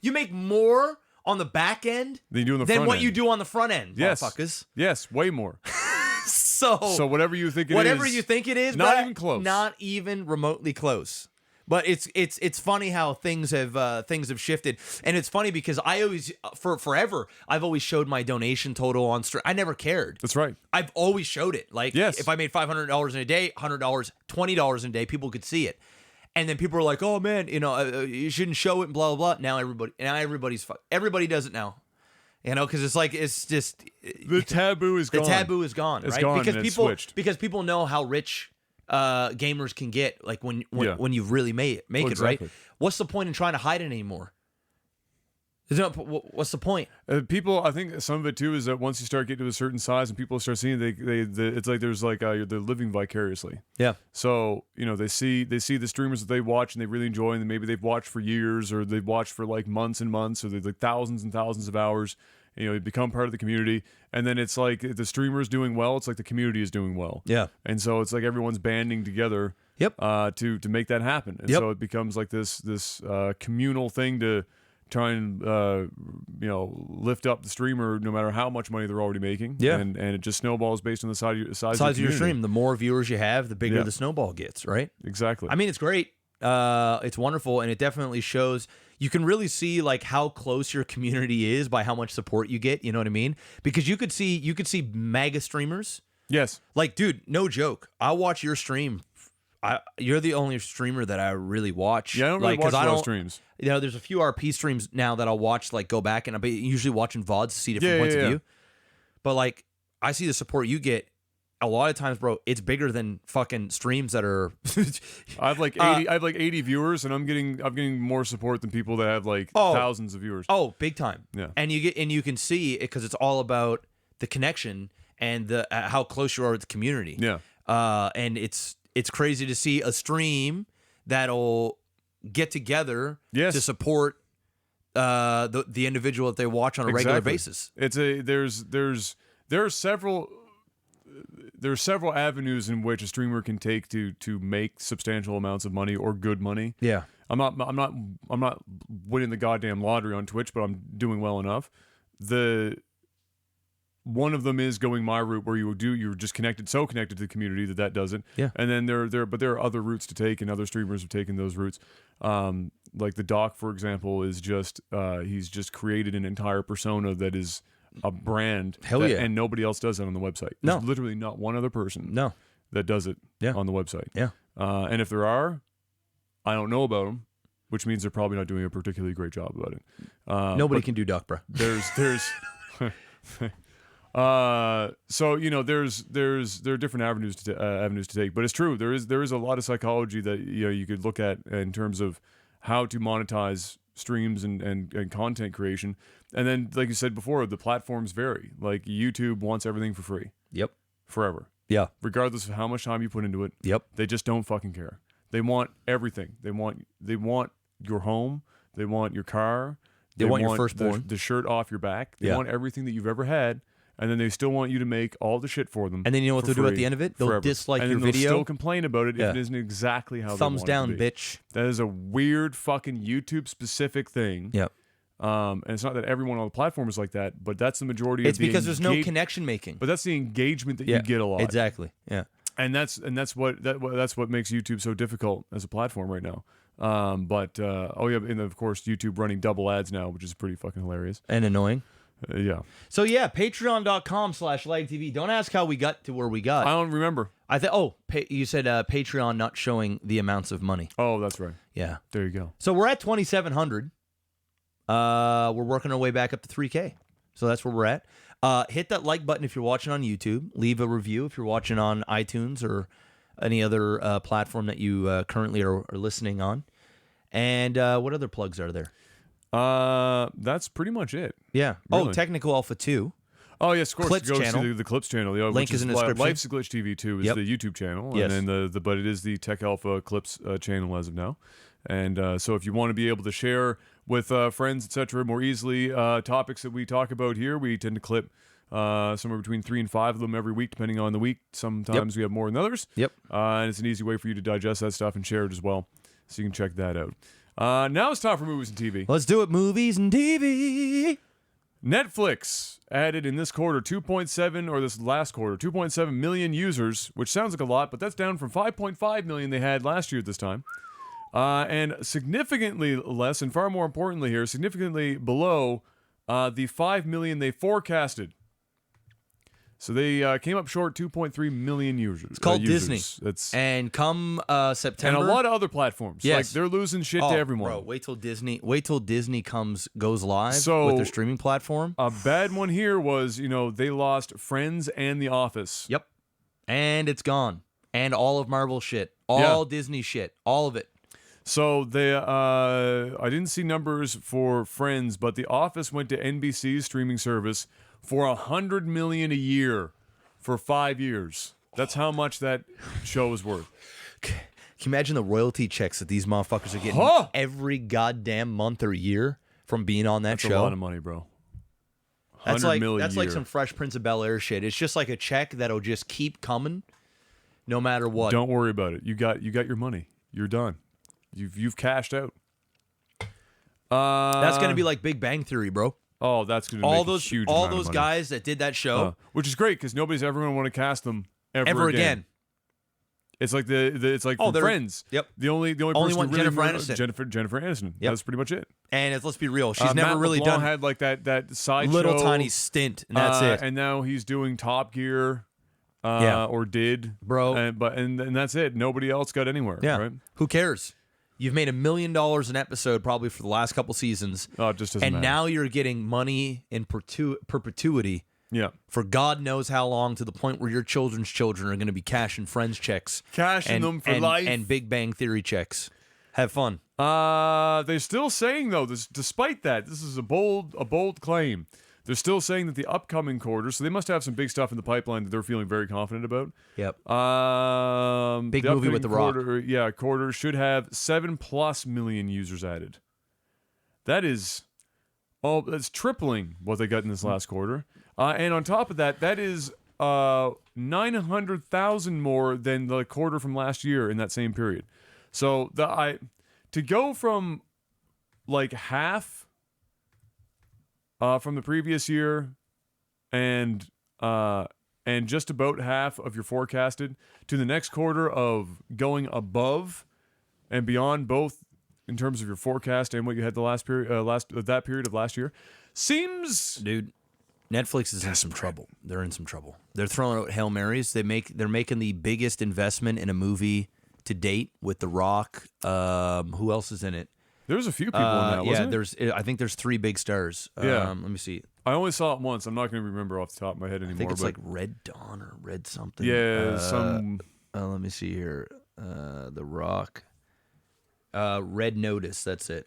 you make more on the back end Than you do on the than front what end. you do on the front end, Yes, motherfuckers. yes, way more. So whatever you think it is, whatever you think it is, not bruh, even close. Not even remotely close. But it's funny how things have shifted, and it's funny because I always for forever I've always showed my donation total on stream. I never cared. That's right. I've always showed it. Like, Yes. if I made $500 in a day, $100, $20 in a day, people could see it. And then people are like, "Oh man, you know, you shouldn't show it," and blah blah blah. Now everybody does it now. You know, because it's just The taboo is the gone. taboo is gone, It's right? gone, because and it's people switched. because people know how rich gamers can get, like when you really make it, exactly. right? What's the point in trying to hide it anymore? What's the point? People, I think some of it too is that once you start getting to a certain size and people start seeing it's like there's like they're living vicariously. Yeah. So, you know, they see the streamers that they watch and they really enjoy, and maybe they've watched for years, or they've watched for like months and months, or they've like thousands and thousands of hours. You know, you become part of the community, and then it's like if the streamer's doing well, it's like the community is doing well. Yeah. And so it's like everyone's banding together. Yep. To make that happen, and so it becomes like this communal thing to try and you know, lift up the streamer no matter how much money they're already making. Yeah. And it just snowballs based on the size of your Size of your community. stream. The more viewers you have, the bigger Yeah. the snowball gets, right? Exactly. I mean, it's great. It's wonderful, and it definitely shows. You can really see like how close your community is by how much support you get. You know what I mean? Because you could see mega streamers. Yes. Like, dude, no joke. I watch your stream. You're the only streamer that I really watch. Yeah, I don't really like, 'cause watch a lot of don't- streams. You know, there's a few RP streams now that I'll watch, like go back, and I'm usually watching VODs to see different points of view. But like, I see the support you get. A lot of times, bro, it's bigger than fucking streams that are. I have like 80. I have like 80 viewers, and I'm getting more support than people that have like thousands of viewers. Oh, big time. Yeah. And you can see it because it's all about the connection and the how close you are with the community. Yeah. And it's crazy to see a stream that'll get together to support the individual that they watch on a regular basis. It's there are several avenues in which a streamer can take to make substantial amounts of money or good money. Yeah. I'm not winning the goddamn lottery on Twitch, but I'm doing well enough. one of them is going my route, where you're just connected to the community that does it. Yeah. And then there are other routes to take, and other streamers have taken those routes. Like the Doc, for example, is just he's just created an entire persona that is a brand. Hell yeah. And nobody else does it on the website. No. There's literally not one other person. No. That does it. Yeah. On the website. Yeah. And if there are, I don't know about them, which means they're probably not doing a particularly great job about it. Nobody can do Duck, bro. There's so there are different avenues to take, but it's true, there is a lot of psychology that you could look at in terms of how to monetize streams and content creation. And then, like you said before, the platforms vary. Like YouTube wants everything for free Yep. forever, Yeah. regardless of how much time you put into it. Yep. They just don't fucking care. They want everything. They want your home. They want your car. They want your firstborn. The shirt off your back. They Yeah. want everything that you've ever had, and then they still want you to make all the shit for them. And then you know what for they'll do at free the end of it? They'll forever. dislike and your then they'll video. still complain about it Yeah. if it isn't exactly how Thumbs they want down, it to be. bitch. That is a weird fucking YouTube specific thing. Yep. And it's not that everyone on the platform is like that, but that's the majority. It's of the because there's no connection making. But that's the engagement that you get a lot. Exactly. Yeah. And that's what makes YouTube so difficult as a platform right now. And of course YouTube running double ads now, which is pretty fucking hilarious. And annoying. Yeah. So yeah, patreon.com/LagTV. Don't ask how we got to where we got. I don't remember. You said Patreon not showing the amounts of money. Oh, that's right. Yeah. There you go. So we're at 2,700. We're working our way back up to 3K. So that's where we're at. Hit that like button if you're watching on YouTube. Leave a review if you're watching on iTunes or any other platform that you currently are listening on. And what other plugs are there? That's pretty much it. Yeah. Really. Oh, Technical Alpha 2. Oh yes, of course. Clips Go channel. to the Clips channel. Yeah, Link which is in the description. Life's a Glitch TV 2 is Yep. the YouTube channel, Yes. and then but it is the Tech Alpha Clips channel as of now. And so if you want to be able to share with friends, etc., more easily topics that we talk about here, we tend to clip somewhere between 3 and 5 of them every week, depending on the week. Sometimes we have more than others. Yep. And it's an easy way for you to digest that stuff and share it as well, so you can check that out. Now it's time for movies and TV. Let's do it. Movies and TV. Netflix added in this quarter 2.7 million users, which sounds like a lot, but that's down from 5.5 million they had last year at this time. And significantly less, and far more importantly here, significantly below the 5 million they forecasted. So they came up short 2.3 million users. It's called users. Disney. It's And come September. and a lot of other platforms. Yes. Like they're losing shit to everyone. Bro, wait till Disney goes live So- with their streaming platform. A bad one here was, they lost Friends and The Office. Yep. And it's gone. And all of Marvel shit. All Disney shit. All of it. So they, I didn't see numbers for Friends, but The Office went to NBC's streaming service for $100 million a year for 5 years. That's how much that show is worth. Can you imagine the royalty checks that these motherfuckers are getting Huh? every goddamn month or year from being on that That's show? a lot of money, bro. That's $100 like million that's a like year. some Fresh Prince of Bel-Air shit. It's just like a check that'll just keep coming, no matter what. Don't worry about it. You got your money. You're done. You've cashed out. That's gonna be like Big Bang Theory, bro. Oh, that's gonna All make those a huge all amount of those money. guys that did that show Which is great because nobody's ever gonna want to cast them ever again. It's like it's like Oh, from they're- Friends. Yep. The only person Only who one, really Jennifer murdered- Aniston. Jennifer Aniston. Yep. That's pretty much it. And let's be real, she's never Matt really LeBlanc done had like that side little show, tiny stint, and that's it. And now he's doing Top Gear. Yeah. Or did, Bro. And that's it. Nobody else got anywhere. Yeah. Right? Who cares? You've made $1 million an episode probably for the last couple seasons, Oh, it just doesn't and matter. now you're getting money in perpetuity Yeah. for God knows how long, to the point where your children's children are going to be cashing Friends checks, Cashing them for and, life. and Big Bang Theory checks. Have fun. They're still saying though, despite that, this is a bold claim. They're still saying that the upcoming quarter, so they must have some big stuff in the pipeline that they're feeling very confident about. Yep. Big Big movie with The Rock. Quarter should have 7+ million users added. That's tripling what they got in this last quarter. And on top of that, that is 900,000 more than the quarter from last year in that same period. So to go from like half from the previous year and just about half of your forecasted to the next quarter of going above and beyond, both in terms of your forecast and what you had the last period of last year, seems, dude. Netflix is in some trouble. They're in some trouble. They're throwing out Hail Marys. They're making the biggest investment in a movie to date with The Rock. Who else is in it? There's a few people in that, wasn't I think there's 3 big stars. Yeah. Let me see. I only saw it once. I'm not going to remember off the top of my head anymore. I think it's but like Red Dawn or Red something. yeah, let me see here. The Rock. Red Notice. That's it.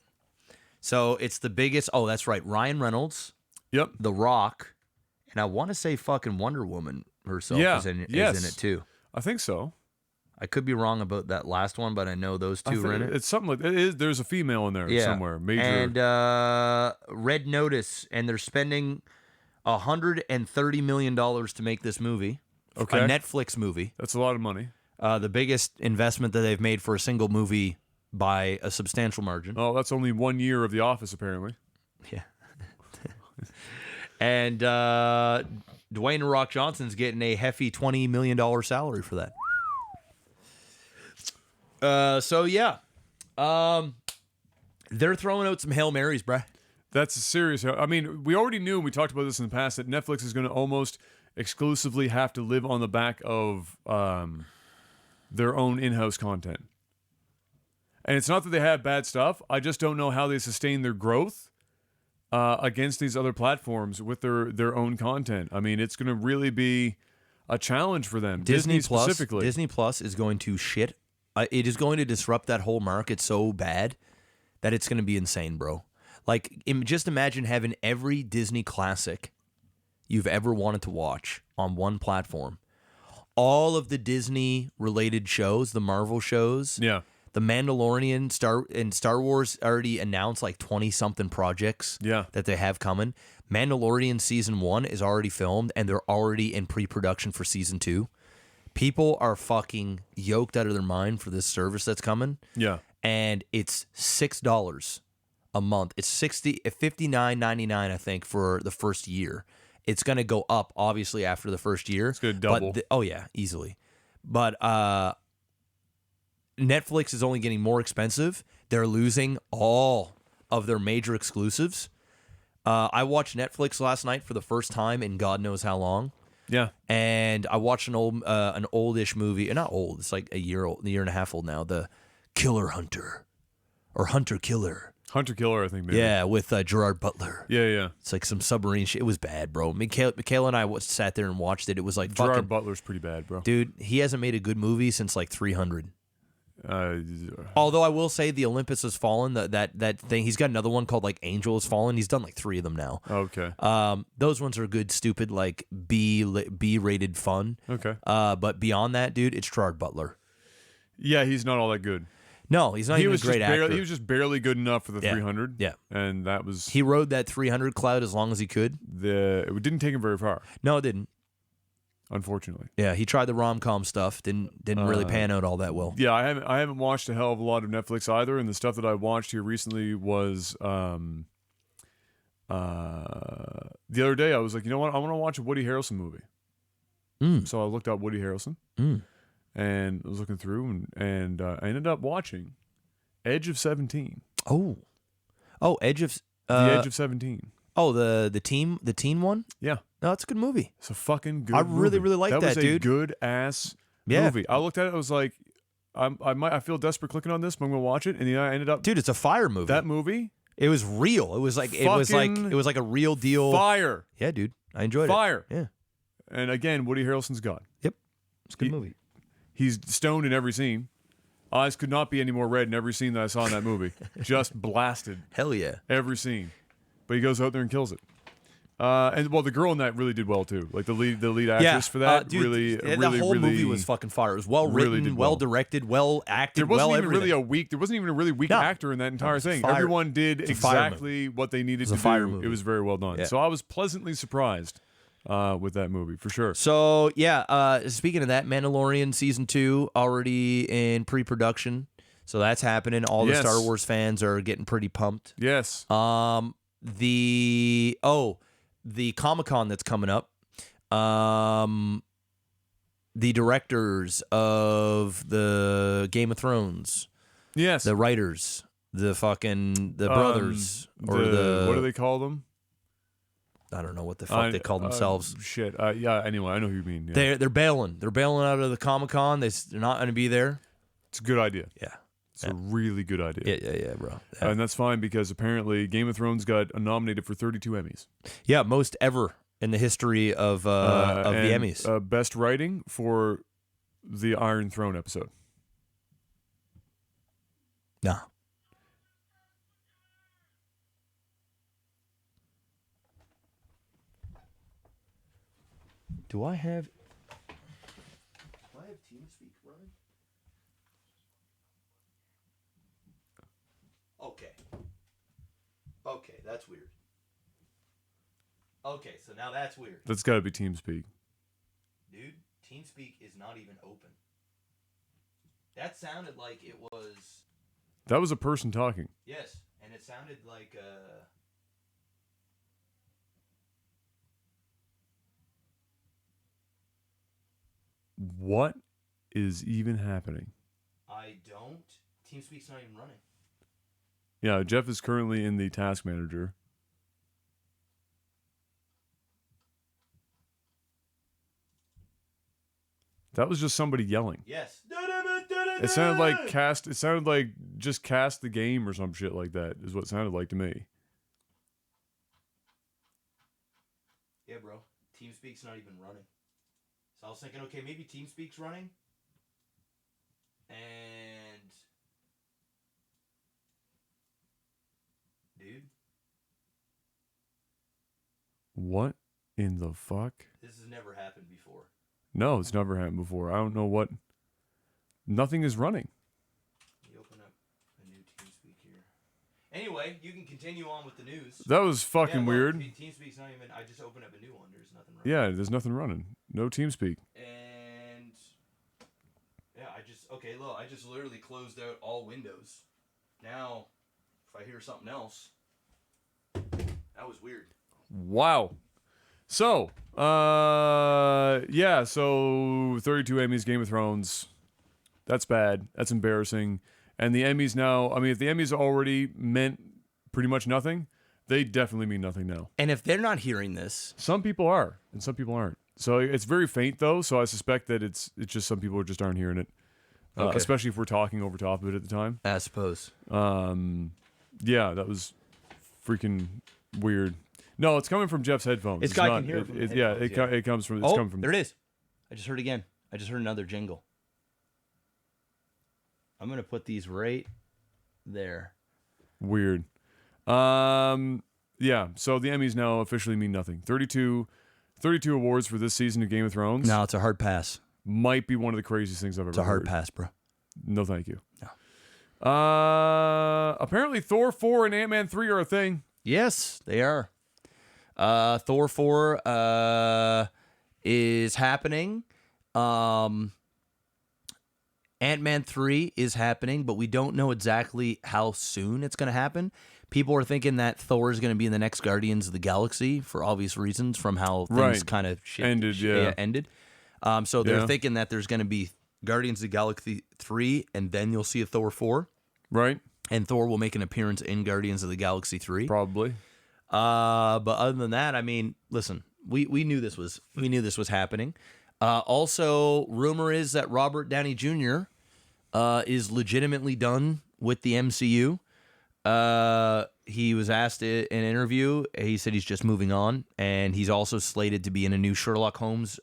So it's the biggest. Oh, that's right. Ryan Reynolds. Yep. The Rock. And I want to say fucking Wonder Woman herself is in it too. I think so. I could be wrong about that last one, but I know those two are in it. It's something like it is. There's a female in there somewhere. Major. And Red Notice, and they're spending $130 million to make this movie. Okay. A Netflix movie. That's a lot of money. The biggest investment that they've made for a single movie by a substantial margin. Oh, that's only 1 year of The Office, apparently. Yeah. And Dwayne The Rock Johnson's getting a hefty $20 million salary for that. So yeah, they're throwing out some Hail Marys, bruh. That's serious. I mean, we already knew, and we talked about this in the past, that Netflix is going to almost exclusively have to live on the back of their own in-house content. And it's not that they have bad stuff. I just don't know how they sustain their growth against these other platforms with their own content. I mean, it's going to really be a challenge for them. Disney specifically. Disney Plus is going to shit. It is going to disrupt that whole market so bad that it's going to be insane, bro. Like, just imagine having every Disney classic you've ever wanted to watch on one platform. All of the Disney-related shows, the Marvel shows, yeah, the Mandalorian, Star Wars already announced like 20-something projects that they have coming. Mandalorian Season 1 is already filmed, and they're already in pre-production for Season 2. People are fucking yoked out of their mind for this service that's coming. Yeah. And it's $6 a month. It's $59.99, I think, for the first year. It's going to go up, obviously, after the first year. It's going to double. Oh, yeah, easily. But Netflix is only getting more expensive. They're losing all of their major exclusives. I watched Netflix last night for the first time in God knows how long. Yeah, and I watched an oldish movie. Not old. It's like a year and a half old now. The Killer Hunter, or Hunter Killer. Hunter Killer, I think. Maybe. Yeah, with Gerard Butler. Yeah. It's like some submarine shit. It was bad, bro. Michaela and I sat there and watched it. It was like Gerard Butler's pretty bad, bro. Dude, he hasn't made a good movie since like 300. Although I will say the Olympus Has Fallen, that thing, he's got another one called like Angel Has Fallen. He's done like 3 of them now. Okay. Those ones are good, stupid, like B-rated fun. Okay. But beyond that, dude, it's Gerard Butler. Yeah, he's not all that good. No, he's not even a great actor. He was just barely good enough for the 300. Yeah. And that was... He rode that 300 cloud as long as he could. It didn't take him very far. No, it didn't. Unfortunately. Yeah, he tried the rom-com stuff. Didn't really pan out all that well. Yeah, I haven't watched a hell of a lot of Netflix either, and the stuff that I watched here recently was the other day I was like, you know what, I want to watch a Woody Harrelson movie. So I looked up Woody Harrelson and I was looking through and I ended up watching Edge of 17. Oh, Edge of The Edge of 17. Oh, the teen one? Yeah. No, it's a good movie. It's a fucking good movie. I really like that, was a dude. good ass movie. I looked at it, I was like, I feel desperate clicking on this, but I'm gonna watch it, and then I ended up. Dude, it's a fire movie. That movie. It was real. It was like a real deal. Fire. Yeah, dude. I enjoyed Fire. it. Yeah. And again, Woody Harrelson's God. Yep. It's a good movie. He's stoned in every scene. Eyes could not be any more red in every scene that I saw in that movie. Just blasted. Hell yeah. Every scene. But he goes out there and kills it. And the girl in that really did well too. Like the lead actress for that, dude, really, the whole movie was fucking fire. It was well written, well directed, well acted. There wasn't even everything. there wasn't even a really weak actor in that entire thing. Everyone did exactly what they needed to do. Movie. It was very well done. Yeah. So I was pleasantly surprised with that movie for sure. So yeah, speaking of that, Mandalorian season 2 already in pre-production. So that's happening. All the Star Wars fans are getting pretty pumped. Yes. The Comic-Con that's coming up The directors of the Game of Thrones, Yes. the writers, the brothers, or what do they call them? I don't know what the fuck they call themselves. Shit. Yeah. Anyway, I know who you mean. Yeah. They're bailing. They're bailing out of the Comic-Con. They're not going to be there. It's a good idea. Yeah. It's a really good idea. Yeah, bro. Yeah. And that's fine because apparently Game of Thrones got nominated for 32 Emmys. Yeah, most ever in the history of the Emmys. Best writing for the Iron Throne episode. No. Do I have TeamSpeak running? Okay, that's weird. Okay, so now that's weird. That's got to be TeamSpeak. Dude, TeamSpeak is not even open. That sounded like it was... That was a person talking. Yes, and it sounded like... What is even happening? I don't. TeamSpeak's not even running. Yeah, Jeff is currently in the task manager. That was just somebody yelling. Yes. It sounded like cast. It sounded like just cast the game or some shit like that. Is what it sounded like to me. Yeah, bro. TeamSpeak's not even running. So I was thinking, okay, maybe TeamSpeak's running. And... Dude. What in the fuck? This has never happened before. No, it's never happened before. I don't know what. Nothing is running. Let me open up a new TeamSpeak here. Anyway, you can continue on with the news. That was fucking weird. TeamSpeak's not even... I just opened up a new one. There's nothing running. Yeah, there's nothing running. No TeamSpeak. And... Yeah, Okay, look, I just literally closed out all windows. Now, if I hear something else... That was weird. Wow. So, yeah, so 32 Emmys, Game of Thrones. That's bad. That's embarrassing. And the Emmys now, I mean, if the Emmys already meant pretty much nothing, they definitely mean nothing now. And if they're not hearing this... Some people are, and some people aren't. So it's very faint, though, so I suspect that it's just some people just aren't hearing it. Okay. Especially if we're talking over top of it at the time. I suppose. Yeah, that was freaking weird. No, it's coming from Jeff's headphones. This guy can hear it from the headphones, it comes from. It's Oh, coming from. there it is. I just heard again. I just heard another jingle. I'm going to put these right there. Weird. Yeah, so the Emmys now officially mean nothing. 32 awards for this season of Game of Thrones. No, it's a hard pass. Might be one of the craziest things I've ever heard. It's a hard pass, bro. No, thank you. No. Apparently Thor 4 and Ant-Man 3 are a thing. Yes, they are. Thor 4 is happening. Ant-Man 3 is happening, but we don't know exactly how soon it's going to happen. People are thinking that Thor is going to be in the next Guardians of the Galaxy for obvious reasons from how things kind of ended. So they're thinking that there's going to be Guardians of the Galaxy 3, and then you'll see a Thor 4. Right. And Thor will make an appearance in Guardians of the Galaxy 3. Probably. But other than that, I mean, listen, we knew this was happening. Also, rumor is that Robert Downey Jr. Is legitimately done with the MCU. He was asked in an interview. He said he's just moving on, and he's also slated to be in a new Sherlock Holmes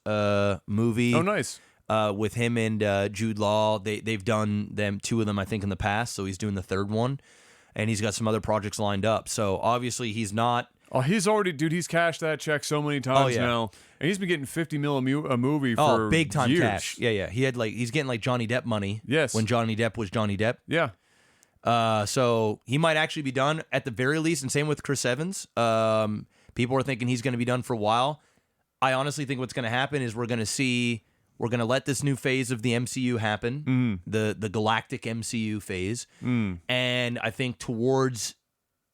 movie. Oh, nice. With him and Jude Law. They've done two of them, I think, in the past. So he's doing the third one, and he's got some other projects lined up. So obviously he's not. Oh, he's cashed that check so many times now, and he's been getting $50 million a movie for big time years. cash. Yeah. He's getting like Johnny Depp money. Yes. When Johnny Depp was Johnny Depp. Yeah. So he might actually be done at the very least, and same with Chris Evans. People are thinking he's going to be done for a while. I honestly think what's going to happen is we're going to let this new phase of the MCU happen, the galactic MCU phase, and I think towards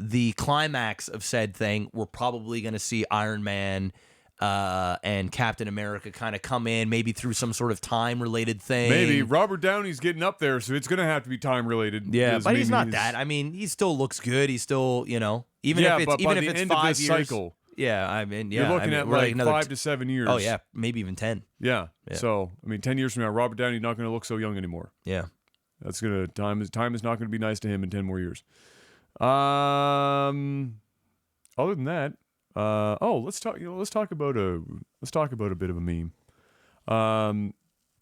the climax of said thing, we're probably going to see Iron Man and Captain America kind of come in, maybe through some sort of time-related thing. Maybe Robert Downey's getting up there, so it's going to have to be time-related. Yeah, because but he's maybe not that. I mean, he still looks good. He's still, even Yeah, if it's but by the it's end of 5 this years. cycle, Yeah, I mean, yeah, you're looking at we're like another 5 to 7 years. Oh yeah, maybe even 10. Yeah. So, I mean, 10 years from now, Robert Downey's not going to look so young anymore. Yeah. That's going to time is not going to be nice to him in 10 more years. Other than that, let's talk about a bit of a meme.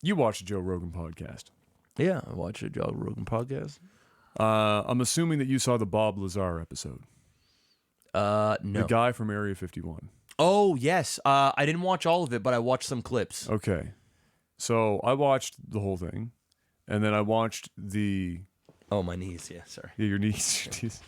You watched the Joe Rogan podcast. Yeah, I watched a Joe Rogan podcast. I'm assuming that you saw the Bob Lazar episode. No. The guy from Area 51. Oh, yes. I didn't watch all of it, but I watched some clips. Okay. So I watched the whole thing, and then I watched the... Oh, my knees. Yeah, sorry. Yeah, your knees.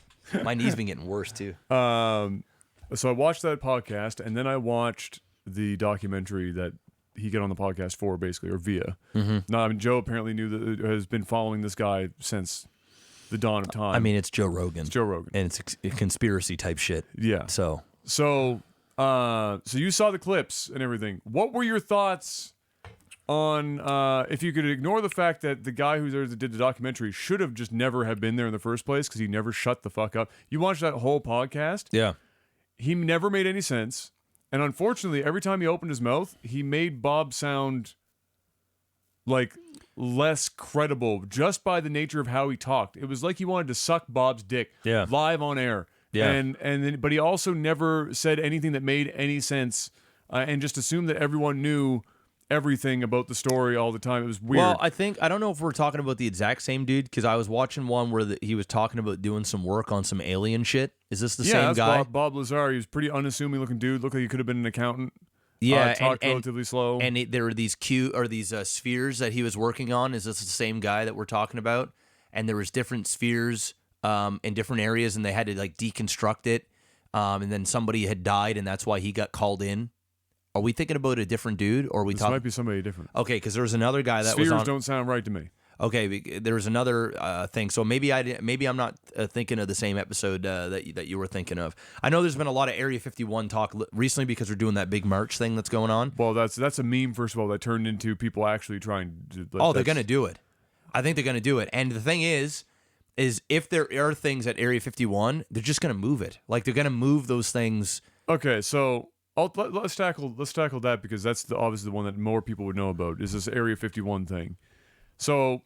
My knees been getting worse, too. So I watched that podcast, and then I watched the documentary that he got on the podcast for, basically, or via. Mm-hmm. No, I mean, Joe apparently has been following this guy since the dawn of time. I mean, it's Joe Rogan. It's Joe Rogan. And it's conspiracy type shit. Yeah. So you saw the clips and everything. What were your thoughts on, if you could ignore the fact that the guy who did the documentary should have just never have been there in the first place because he never shut the fuck up. You watched that whole podcast. Yeah. He never made any sense. And unfortunately, every time he opened his mouth, he made Bob sound like less credible just by the nature of how he talked. It was like he wanted to suck Bob's dick live on air. Yeah. But he also never said anything that made any sense and just assumed that everyone knew everything about the story all the time. It was weird. Well, I don't know if we're talking about the exact same dude because I was watching one where he was talking about doing some work on some alien shit. Is this the same that's guy? Bob Lazar. He was pretty unassuming looking dude. Looked like he could have been an accountant. Yeah, talked relatively slow. And there were these spheres that he was working on. Is this the same guy that we're talking about? And there was different spheres in different areas, and they had to like deconstruct it. And then somebody had died, and that's why he got called in. Are we thinking about a different dude, or are we This talking? might be somebody different. Okay, because there was another guy that Spheres was on. don't sound right to me. Okay, there was another thing. So maybe I'm not thinking of the same episode that you were thinking of. I know there's been a lot of Area 51 talk recently because we're doing that big march thing that's going on. Well, that's a meme, first of all, that turned into people actually trying to... They're going to do it. I think they're going to do it. And the thing is if there are things at Area 51, they're just going to move it. Like, they're going to move those things. Okay, so... let's tackle that because that's obviously the one that more people would know about is this Area 51 thing. So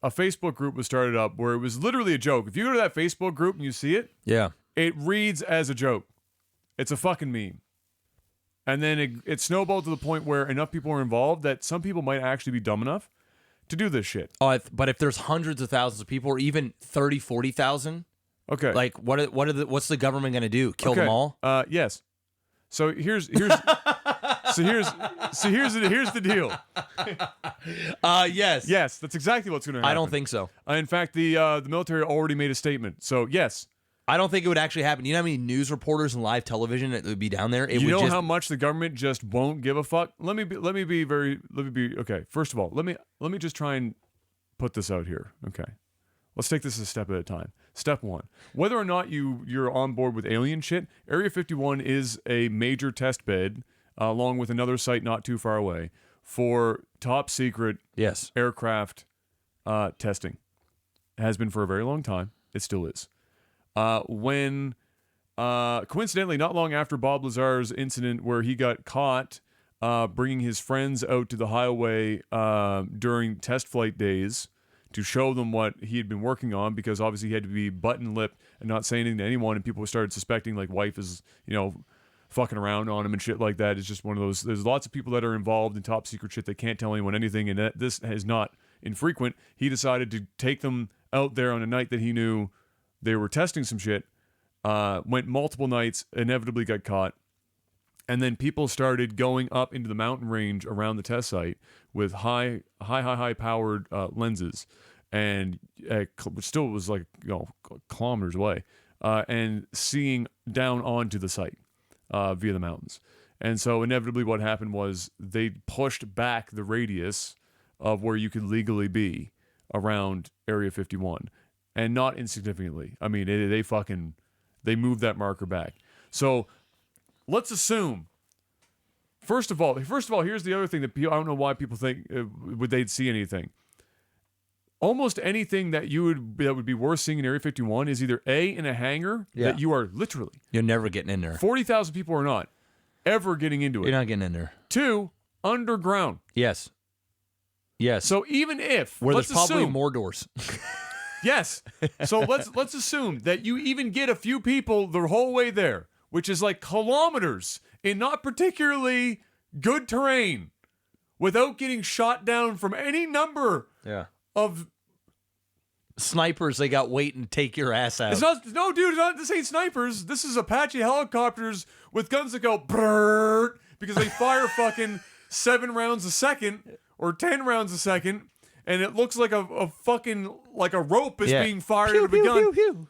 a Facebook group was started up where it was literally a joke. If you go to that Facebook group and you see it, it reads as a joke. It's a fucking meme. And then it snowballed to the point where enough people are involved that some people might actually be dumb enough to do this shit. But if there's hundreds of thousands of people or even 30, 40,000, okay, like what's the government going to do? Kill them all? Yes. So here's the deal. Yes. Yes, that's exactly what's going to happen. I don't think so. In fact, the military already made a statement. So yes, I don't think it would actually happen. You know how many news reporters and live television that would be down there? How much the government just won't give a fuck? Let me be okay. First of all, let me just try and put this out here. Okay. Let's take this a step at a time. Step one, whether or not you're on board with alien shit, Area 51 is a major test bed, along with another site not too far away, for top secret aircraft testing. It has been for a very long time. It still is. When coincidentally, not long after Bob Lazar's incident where he got caught bringing his friends out to the highway during test flight days, to show them what he had been working on, because obviously he had to be button-lipped and not say anything to anyone, and people started suspecting like wife is, fucking around on him and shit like that. It's just one of those. There's lots of people that are involved in top secret shit that can't tell anyone anything, and this is not infrequent. He decided to take them out there on a night that he knew they were testing some shit, went multiple nights, inevitably got caught, and then people started going up into the mountain range around the test site with high powered lenses, and still was like kilometers away, and seeing down onto the site via the mountains. And so inevitably what happened was they pushed back the radius of where you could legally be around Area 51, and not insignificantly. I mean, they moved that marker back. So let's assume First of all, here's the other thing that people, I don't know why people think would they'd see anything. Almost anything that would be worth seeing in Area 51 is either A, in a hangar that you are literally You're never getting in there. 40,000 people are not ever getting into it. You're not getting in there. 2, underground. Yes. So even if where let's there's probably assume, more doors. yes. So let's assume that you even get a few people the whole way there, which is like kilometers in not particularly good terrain, without getting shot down from any number of snipers they got waiting to take your ass out. It's not, no, dude, this ain't snipers. This is Apache helicopters with guns that go brrrr because they fire fucking 7 rounds a second or 10 rounds a second, and it looks like a fucking like a rope is being fired out of a gun. Pew, pew.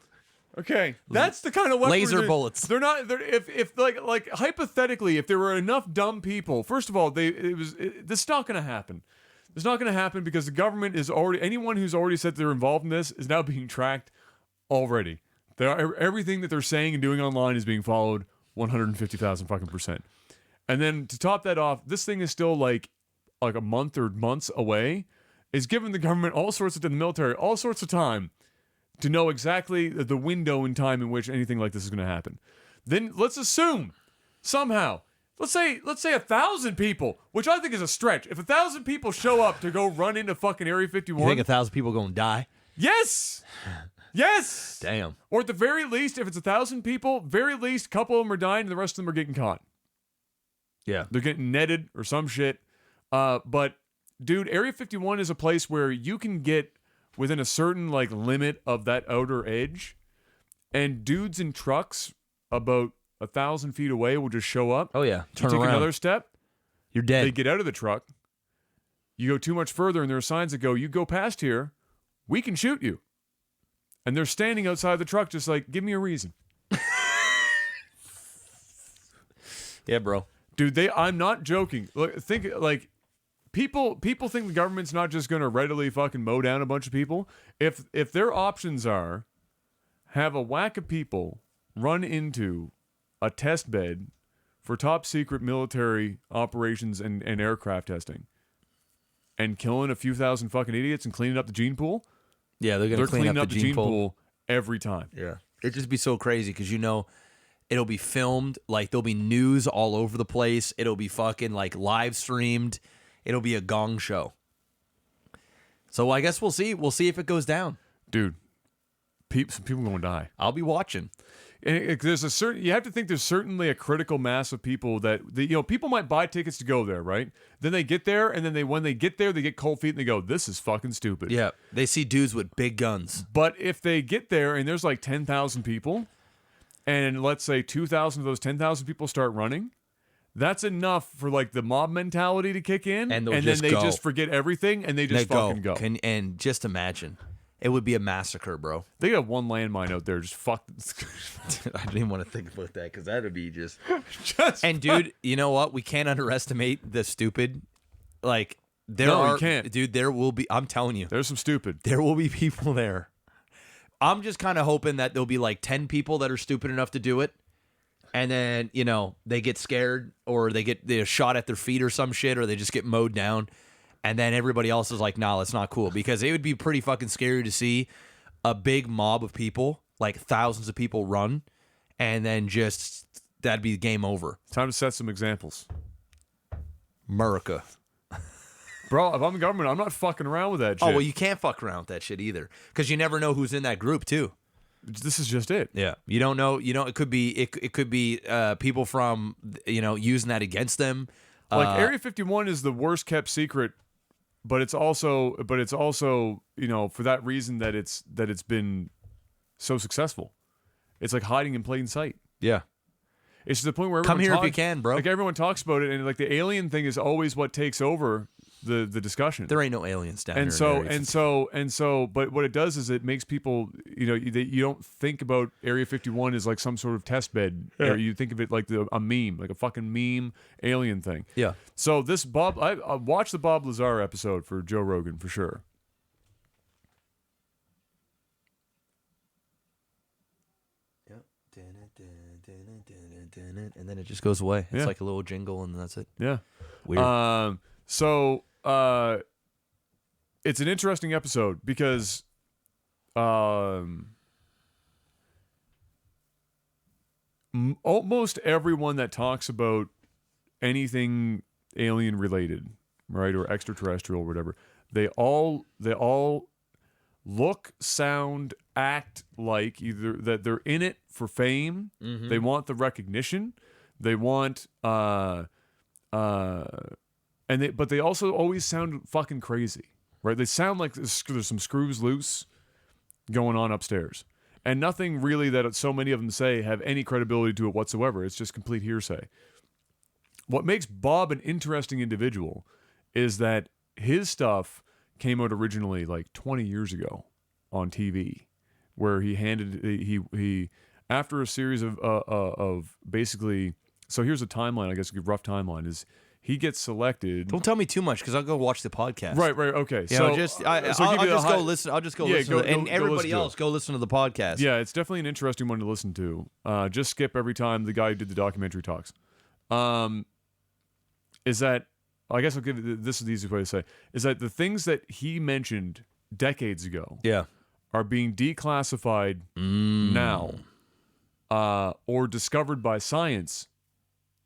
Okay, that's the kind of weapon Laser bullets. They're not. If like hypothetically, if there were enough dumb people, first of all, this is not going to happen. It's not going to happen because the government is already, anyone who's already said they're involved in this is now being tracked already. Everything that they're saying and doing online is being followed 150,000 fucking %. And then to top that off, this thing is still like a month or months away. Is giving the government the military all sorts of time to know exactly the window in time in which anything like this is going to happen. Then let's assume somehow, let's say 1,000 people, which I think is a stretch. If 1,000 people show up to go run into fucking Area 51, You think 1,000 people gonna die? yes, yes, Damn. or at the very least, if it's 1,000 people, very least, a couple of them are dying and the rest of them are getting caught. Yeah. They're getting netted or some shit. But dude, Area 51 is a place where you can get within a certain like limit of that outer edge, and dudes in trucks about 1,000 feet away will just show up. Oh yeah. Turn You take around. another step, You're dead. they get out of the truck. You go too much further, and there are signs that go, "You go past here, we can shoot you." And they're standing outside the truck, just like, "Give me a reason." Yeah, bro. Dude, I'm not joking. Think like people think the government's not just going to readily fucking mow down a bunch of people. If their options are have a whack of people run into a test bed for top secret military operations and aircraft testing and killing a few thousand fucking idiots and cleaning up the gene pool, Yeah, they're gonna clean cleaning up the gene pool. every time. Yeah. It'd just be so crazy because it'll be filmed, like there'll be news all over the place. It'll be fucking like live streamed. It'll be a gong show. So I guess we'll see. We'll see if it goes down. Dude, some people going to die. I'll be watching. And there's a certain, you have to think there's certainly a critical mass of people that people might buy tickets to go there, right? Then they get there, and then when they get there, they get cold feet and they go, "This is fucking stupid." Yeah, they see dudes with big guns. But if they get there and there's like 10,000 people, and let's say 2,000 of those 10,000 people start running, that's enough for like the mob mentality to kick in, And then they just forget everything and they just fucking go. And just imagine, it would be a massacre, bro. They got one landmine out there, just fuck. I didn't even want to think about that because that would be just. Just And dude, you know what? We can't underestimate the stupid. Like there No, you are, can't. dude. There will be. I'm telling you, there's some stupid. there will be people there. I'm just kind of hoping that there'll be like 10 people that are stupid enough to do it. And then, they get scared or they're shot at their feet or some shit, or they just get mowed down. And then everybody else is like, nah, that's not cool. Because it would be pretty fucking scary to see a big mob of people, like thousands of people run. And then just, that'd be game over. Time to set some examples. America. Bro, if I'm the government, I'm not fucking around with that shit. Oh, well, you can't fuck around with that shit either. Because you never know who's in that group, too. This is just it. Yeah, you don't know. It could be people from using that against them. Like Area 51 is the worst kept secret, but it's also for that reason that it's been so successful. It's like hiding in plain sight. Yeah, it's to the point where come here if you can, bro. Like everyone talks about it, and like the alien thing is always what takes over the discussion. There ain't no aliens down and here. So, but what it does is it makes people, you don't think about Area 51 as like some sort of test bed, or you think of it like a meme, like a fucking meme alien thing. Yeah. So this I watched the Bob Lazar episode for Joe Rogan for sure. and then it just goes away. It's Yeah. like a little jingle, and that's it. Yeah. Weird. So it's an interesting episode because almost everyone that talks about anything alien related, right, or extraterrestrial or whatever, they all look, sound, act like either that they're in it for fame, they want the recognition, they want but they also always sound fucking crazy, right? They sound like there's some screws loose going on upstairs, and nothing really that so many of them say have any credibility to it whatsoever. It's just complete hearsay. What makes Bob an interesting individual is that his stuff came out originally like 20 years ago on TV, where he after a series of basically. So here's a timeline. I guess a rough timeline is he gets selected. Don't tell me too much because I'll go watch the podcast. Right. Okay. I'll I'll just go listen. I'll just go listen. go And everybody listen to else, go listen to the podcast. Yeah, it's definitely an interesting one to listen to. Just skip every time the guy who did the documentary talks. Is that, I guess I'll give it, this is the easiest way to say, is that the things that he mentioned decades ago are being declassified now or discovered by science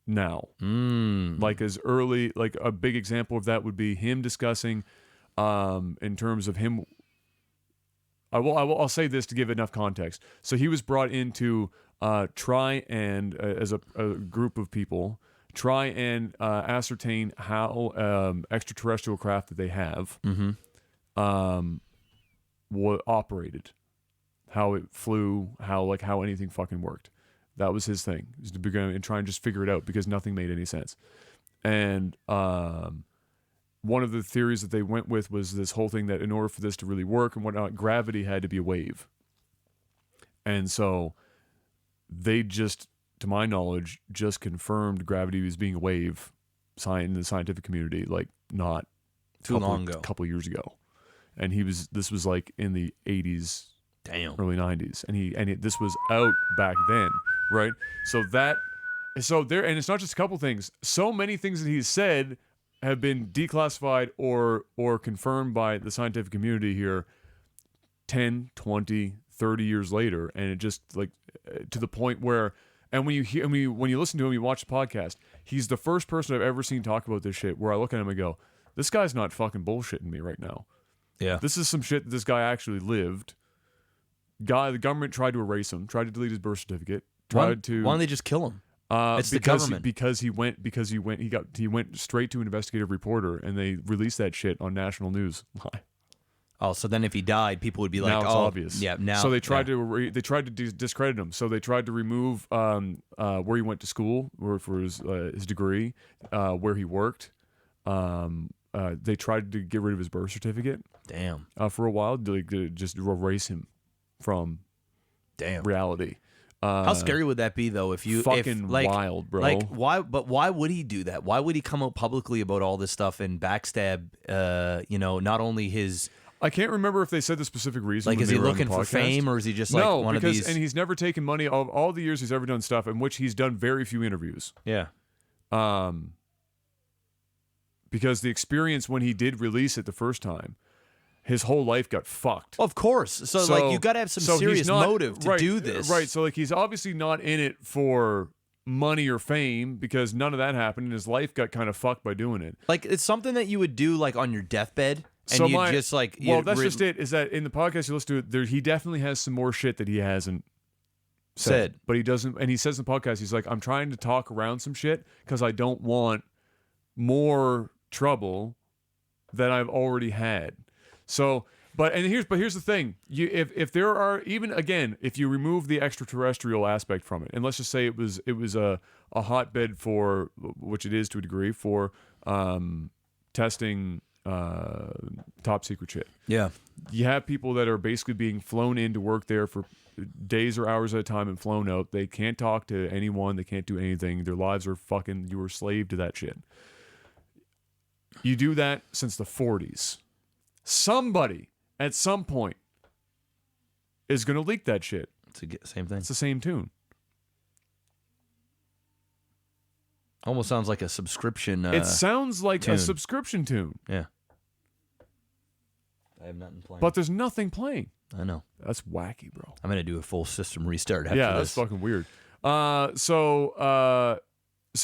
now. Like as early, like a big example of that would be him discussing in terms of him. I'll say this to give enough context. So he was brought in to try and, as a group of people, try and ascertain how extraterrestrial craft that they have operated, how it flew, how anything fucking worked. That was his thing, is to begin and try and just figure it out because nothing made any sense. And one of the theories that they went with was this whole thing that in order for this to really work and whatnot, gravity had to be a wave. And so they just, to my knowledge, just confirmed gravity was being a wave in the scientific community, like not too long ago, a couple years ago. And this was like in the 80s, early 90s, and this was out back then, right? So there, and it's not just a couple things. So many things that he's said have been declassified or confirmed by the scientific community here 10, 20, 30 years later, and it just like to the point where, and when you listen to him, you watch the podcast, he's the first person I've ever seen talk about this shit where I look at him and go, this guy's not fucking bullshitting me right now. Yeah. This is some shit that this guy actually lived. The government tried to erase him, tried to delete his birth certificate, why don't they just kill him? It's the government. Because he went straight to an investigative reporter, and they released that shit on national news. Oh, so then if he died, people would be like, now it's obvious. Yeah, now. So they tried to discredit him. So they tried to remove where he went to school, for his degree, where he worked. They tried to get rid of his birth certificate. Damn. For a while, to just erase him from reality. How scary would that be, though? If wild, bro. Like why? But why would he do that? Why would he come out publicly about all this stuff and backstab? Not only his. I can't remember if they said the specific reason. Like, is he looking for fame, or is he just like one of these? And he's never taken money of all the years he's ever done stuff, in which he's done very few interviews. Yeah. Because the experience when he did release it the first time, his whole life got fucked. Of course. So like, you got to have some serious motive to do this. Right. So like, he's obviously not in it for money or fame, because none of that happened, and his life got kind of fucked by doing it. Like, it's something that you would do like on your deathbed. And so just like, that's just it. Is that in the podcast you listen to it, he definitely has some more shit that he hasn't said, but he doesn't. And he says in the podcast, he's like, I'm trying to talk around some shit because I don't want more trouble than I've already had. So, here's the thing: if there are, even again, if you remove the extraterrestrial aspect from it, and let's just say it was a hotbed for, which it is to a degree, for testing top secret shit. Yeah. You have people that are basically being flown in to work there for days or hours at a time and flown out. They can't talk to anyone. They can't do anything. Their lives are fucking, you were a slave to that shit. You do that since the 40s. Somebody at some point is going to leak that shit. It's the same thing. It's the same tune. Almost sounds like a subscription. It sounds like tune. a subscription tune, Yeah. I have nothing playing. but there's nothing playing. I know. That's wacky, bro. I'm gonna do a full system restart after Yeah, this. that's fucking weird. So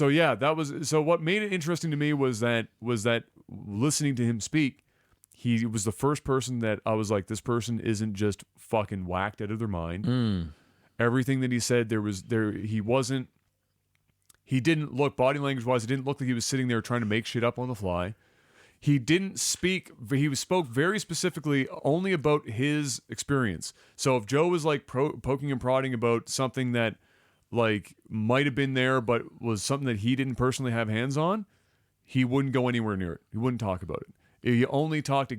yeah, that was so. What made it interesting to me was that listening to him speak, he was the first person that I was like, this person isn't just fucking whacked out of their mind. Everything that he said, he didn't look, body language wise, it didn't look like he was sitting there trying to make shit up on the fly. He didn't speak, he spoke very specifically only about his experience. So if Joe was like poking and prodding about something that like might have been there but was something that he didn't personally have hands on, he wouldn't go anywhere near it. He wouldn't talk about it. He only talked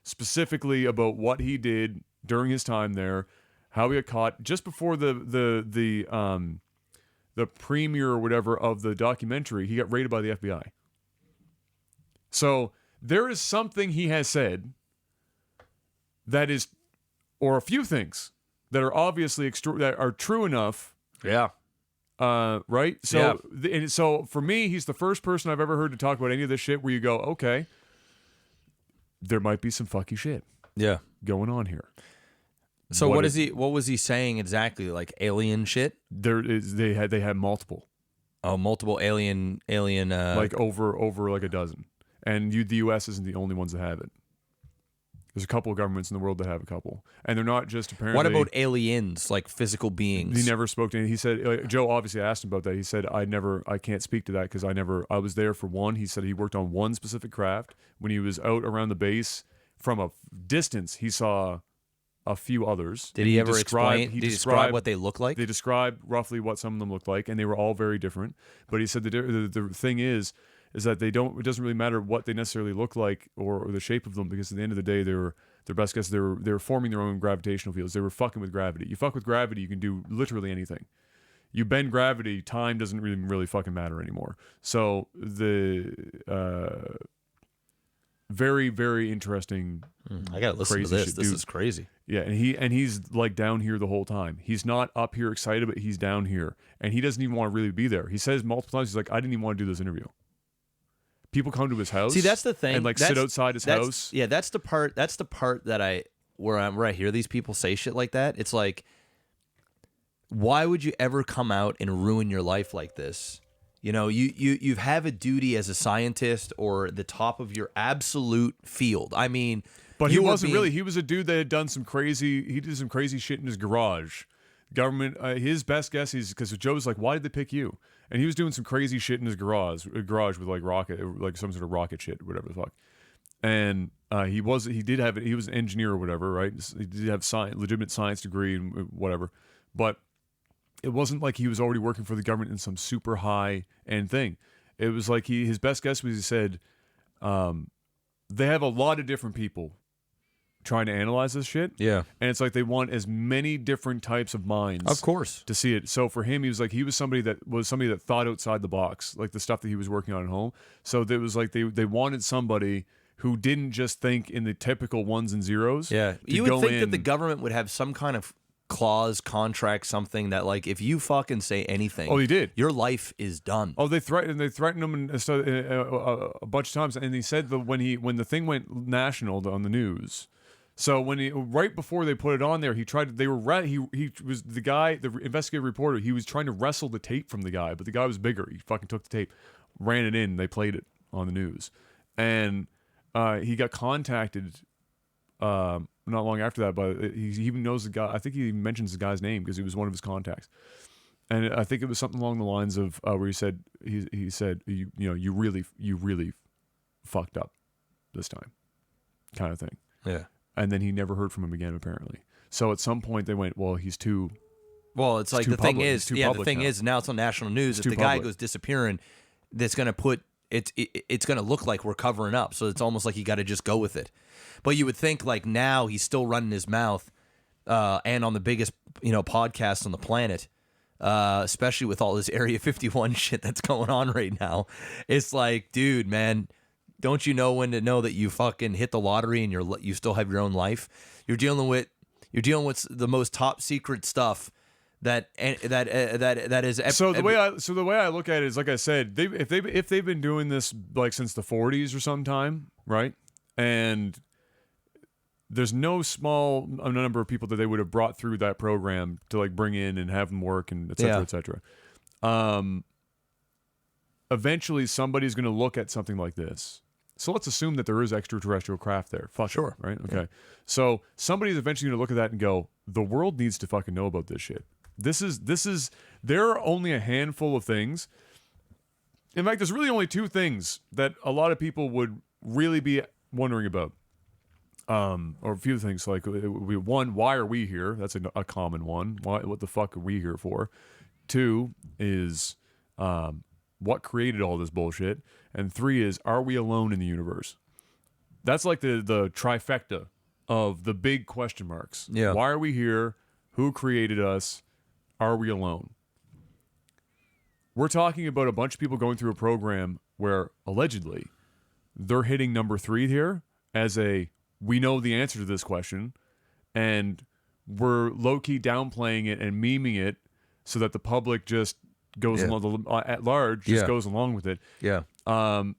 specifically about what he did during his time there, how he got caught just before the premiere or whatever of the documentary. He got raided by the FBI. So there is something he has said that is, or a few things that are obviously that are true enough. Yeah. Right. So and so for me, he's the first person I've ever heard to talk about any of this shit where you go, okay, there might be some fucky shit going on here. So what was he saying exactly? Like alien shit? They had multiple. Oh, multiple alien like over like a dozen. And the US isn't the only ones that have it. There's a couple of governments in the world that have a couple. And they're not just apparently... What about aliens, like physical beings? He never spoke to any. He said, Joe obviously asked him about that. He said, I can't speak to that because I was there for one. He said he worked on one specific craft. When he was out around the base, from a distance, he saw a few others. Did he ever explain? Did he describe what they look like? They described roughly what some of them looked like, and they were all very different. But he said the thing is that it doesn't really matter what they necessarily look like or the shape of them, because at the end of the day, their best guess, they were forming their own gravitational fields. They were fucking with gravity. You fuck with gravity, you can do literally anything. You bend gravity, time doesn't really fucking matter anymore. So the very, very interesting. I gotta listen to this. This is crazy. Yeah, and he's like down here the whole time. He's not up here excited, but he's down here, and he doesn't even want to really be there. He says multiple times, he's like, I didn't even want to do this interview. People come to his house. See, that's the thing. And sit outside his house. Yeah, that's the part that where I hear these people say shit like that. It's like, why would you ever come out and ruin your life like this? You know, you have a duty as a scientist or the top of your absolute field. I mean, but he wasn't really. He was a dude that had done some crazy. He did some crazy shit in his garage. Government. His best guess is because Joe's like, why did they pick you? And he was doing some crazy shit in his garage with like some sort of rocket shit, whatever the fuck. And he was an engineer or whatever, right? He did have legitimate science degree and whatever, but it wasn't like he was already working for the government in some super high end thing. It was like his best guess was, he said, they have a lot of different people trying to analyze this shit. Yeah. And it's like they want as many different types of minds, of course, to see it. So for him, he was somebody that thought outside the box, like the stuff that he was working on at home. So there was like they wanted somebody who didn't just think in the typical ones and zeros. Yeah. You would think that the government would have some kind of clause, contract, something that, like, if you fucking say anything, he did, your life is done. They threatened him a bunch of times, and he said that when the thing went national on the news. So right before they put it on there, he was the investigative reporter. He was trying to wrestle the tape from the guy, but the guy was bigger. He fucking took the tape, ran it in. They played it on the news, and he got contacted not long after that. But he even knows the guy. I think he even mentions the guy's name because he was one of his contacts. And I think it was something along the lines of where he said you really fucked up this time, kind of thing. Yeah. And then he never heard from him again, apparently. So at some point they went, well, he's too. Well, it's like the thing is, now it's on national news. If the guy goes disappearing, that's going to put it's going to look like we're covering up. So it's almost like you got to just go with it. But you would think, like, now he's still running his mouth, and on the biggest podcast on the planet, especially with all this Area 51 shit that's going on right now. It's like, dude, man. Don't you know when to know that you fucking hit the lottery and you still have your own life? You're dealing with the most top secret stuff that is So the way I look at it is, like I said, if they've been doing this like since the 40s or sometime, right? And there's no small number of people that they would have brought through that program to like bring in and have them work and et cetera, et cetera. Eventually somebody's going to look at something like this. So let's assume that there is extraterrestrial craft there. Fuck Sure. it, right? Okay. Yeah. So somebody's eventually going to look at that and go, the world needs to fucking know about this shit. There are only a handful of things. In fact, there's really only two things that a lot of people would really be wondering about. Or a few things, like one, why are we here? That's a common one. What the fuck are we here for? Two is what created all this bullshit? And three is, are we alone in the universe? That's like the trifecta of the big question marks. Yeah. Why are we here? Who created us? Are we alone? We're talking about a bunch of people going through a program where allegedly they're hitting number 3 here as we know the answer to this question, and we're low-key downplaying it and memeing it so that the public just goes along, at large, just goes along with it. Yeah. And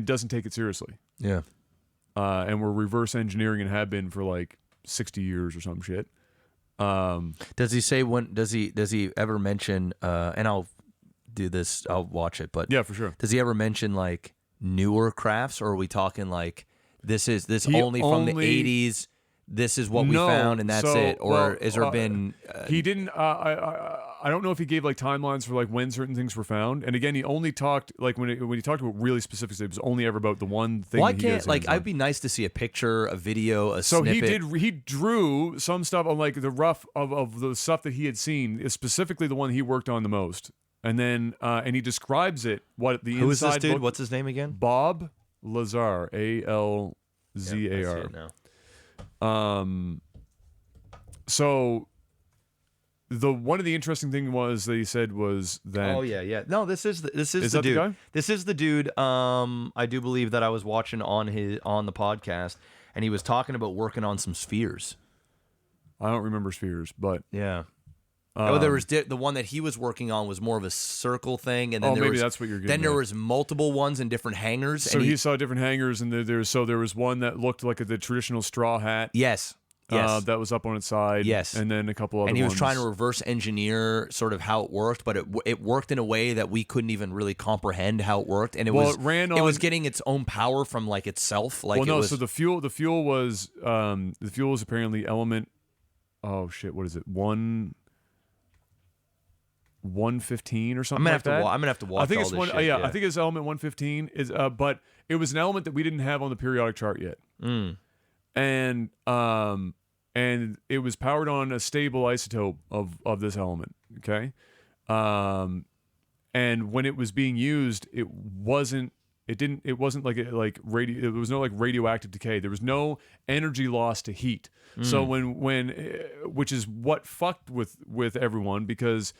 doesn't take it seriously. Yeah. And we're reverse engineering and have been for like 60 years or some shit. Does he say when? Does he ever mention? And I'll do this. I'll watch it. But yeah, for sure. Does he ever mention like newer crafts, or are we talking like this only from the 80s? This is what we found, and that's it. Or has there been? He didn't. I don't know if he gave like timelines for like when certain things were found. And again, he only talked like when he talked about really specifics, it was only ever about the one thing. Why can't like? I'd be nice to see a picture, a video, a snippet. He drew some stuff on like the rough of the stuff that he had seen, specifically the one he worked on the most. And then and he describes it. What the Who is inside this dude? book, What's his name again? Bob Lazar, Alzar. Yeah, now. So one of the interesting thing was that he said was that. Oh yeah. No, this is the dude. The guy? This is the dude. I do believe that I was watching on the podcast, and he was talking about working on some spheres. I don't remember spheres, but yeah. There was the one that he was working on was more of a circle thing, and then maybe that's what you're getting. Then there was multiple ones in different hangars. So he saw different hangars, and there was one that looked like the traditional straw hat. Yes. That was up on its side. Yes. And then a couple other ones. And he was trying to reverse engineer sort of how it worked, but it worked in a way that we couldn't even really comprehend how it worked. And it was getting its own power from like itself. Like so the fuel was apparently element. Oh shit! What is it? 115 or something like that. I'm gonna have to watch. I think all it's this one. shit, Yeah, I think it's element 115 is. But it was an element that we didn't have on the periodic chart yet. And it was powered on a stable isotope of this element. Okay, and when it was being used, it wasn't like radio. There was no like radioactive decay. There was no energy loss to heat. So when which is what fucked with everyone, because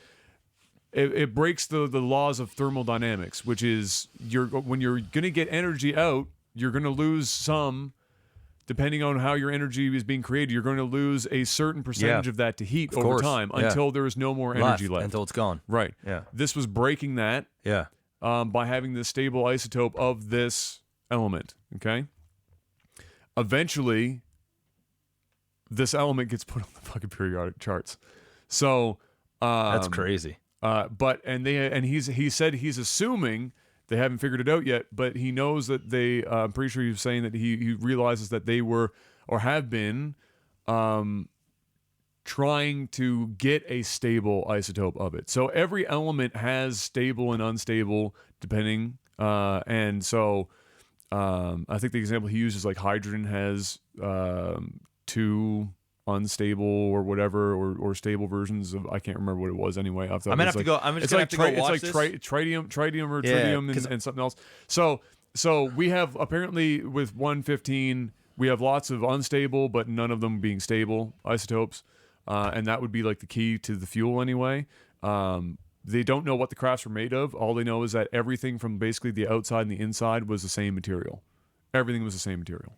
it breaks the laws of thermodynamics, which is when you're gonna get energy out, you're gonna lose some. Depending on how your energy is being created, you're going to lose a certain percentage of that to heat over time until there is no more energy left. Until it's gone. Right. Yeah. This was breaking that. Yeah. By having this stable isotope of this element. Okay. Eventually, this element gets put on the fucking periodic charts. So that's crazy. He said he's assuming. They haven't figured it out yet, but he knows that they. I'm pretty sure he was saying that he realizes that they were or have been trying to get a stable isotope of it. So every element has stable and unstable, depending. And so I think the example he uses, like hydrogen, has 2 unstable or whatever, or stable versions of, I can't remember what it was anyway. I'm just gonna have to go watch this. Tritium or tritium and something else. So we have apparently with 115, we have lots of unstable, but none of them being stable isotopes, and that would be like the key to the fuel anyway. They don't know what the crafts were made of. All they know is that everything from basically the outside and the inside was the same material. Everything was the same material.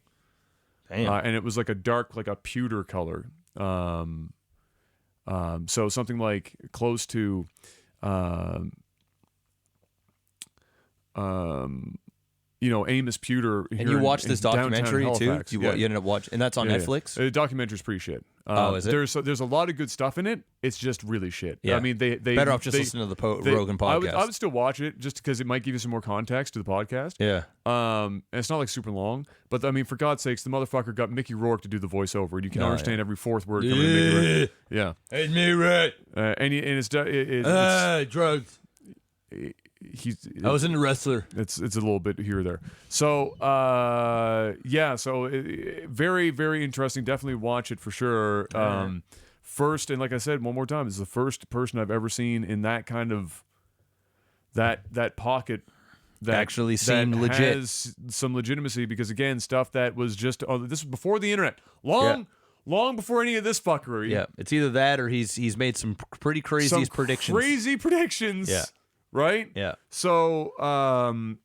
Damn. And it was like a dark, like a pewter color. So something like close to, Amos Pewter. And you watched this documentary too? You Yeah. ended up watching, and that's on Netflix? The documentary's pretty shit. Is it? There's a lot of good stuff in it. It's just really shit. Yeah. I mean, they Better off just listening to the Rogan podcast. I would still watch it just because it might give you some more context to the podcast. Yeah. And it's not like super long, but I mean, for God's sakes, the motherfucker got Mickey Rourke to do the voiceover, and you can understand every fourth word coming to Mickey Rourke. Yeah. It's me, right? And it's Drugs. I was in a wrestler. It's a little bit here or there. So very, very interesting. Definitely watch it for sure. First, and like I said, one more time, this is the first person I've ever seen in that kind of that pocket that actually seemed legit. Has some legitimacy, because again, stuff that was just this was before the internet, long before any of this fuckery. Yeah, it's either that or he's made some pretty crazy predictions. Crazy predictions. Yeah. Right? Yeah. So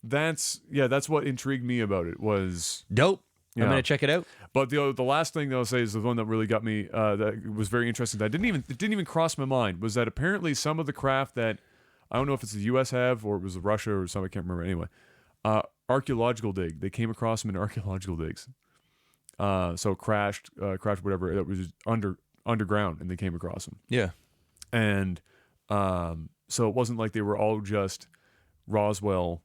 that's what intrigued me about it was dope. Yeah. I'm gonna check it out. But the last thing that I'll say is the one that really got me that was very interesting that didn't even cross my mind was that apparently some of the craft that I don't know if it's the US have or it was Russia or something, I can't remember anyway. Archaeological dig. They came across them in archaeological digs. So crashed whatever that was underground, and they came across them. Yeah. And so it wasn't like they were all just Roswell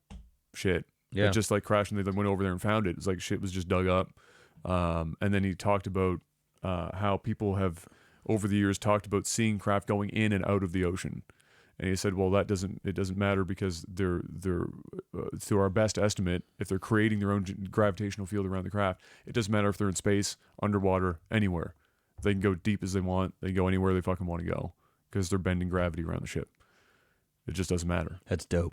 shit. Yeah. It just like crashed and they went over there and found it. It's like shit was just dug up. And then he talked about how people have over the years talked about seeing craft going in and out of the ocean. And he said, well, it doesn't matter because they're through our best estimate, if they're creating their own gravitational field around the craft, it doesn't matter if they're in space, underwater, anywhere. They can go deep as they want. They can go anywhere they fucking want to go because they're bending gravity around the ship. It just doesn't matter. That's dope.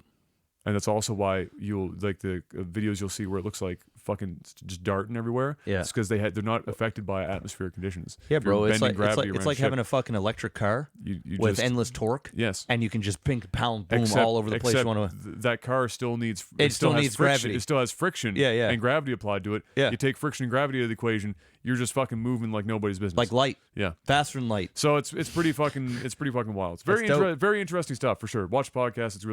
And that's also why you'll like the videos you'll see where it looks like fucking just darting everywhere. Yeah. It's because they're not affected by atmospheric conditions. Yeah, If you're bro. It's bending like gravity around having ship, a fucking electric car you with just, endless torque. Yes. And you can just pound boom all over the place. You want to. That car still needs. It still has needs friction. gravity. It still has friction. Yeah. And gravity applied to it. Yeah. You take friction and gravity out of the equation. You're just fucking moving like nobody's business. Like light. Yeah. Faster than light. So it's pretty fucking wild. It's very interesting stuff for sure. Watch the podcast. It's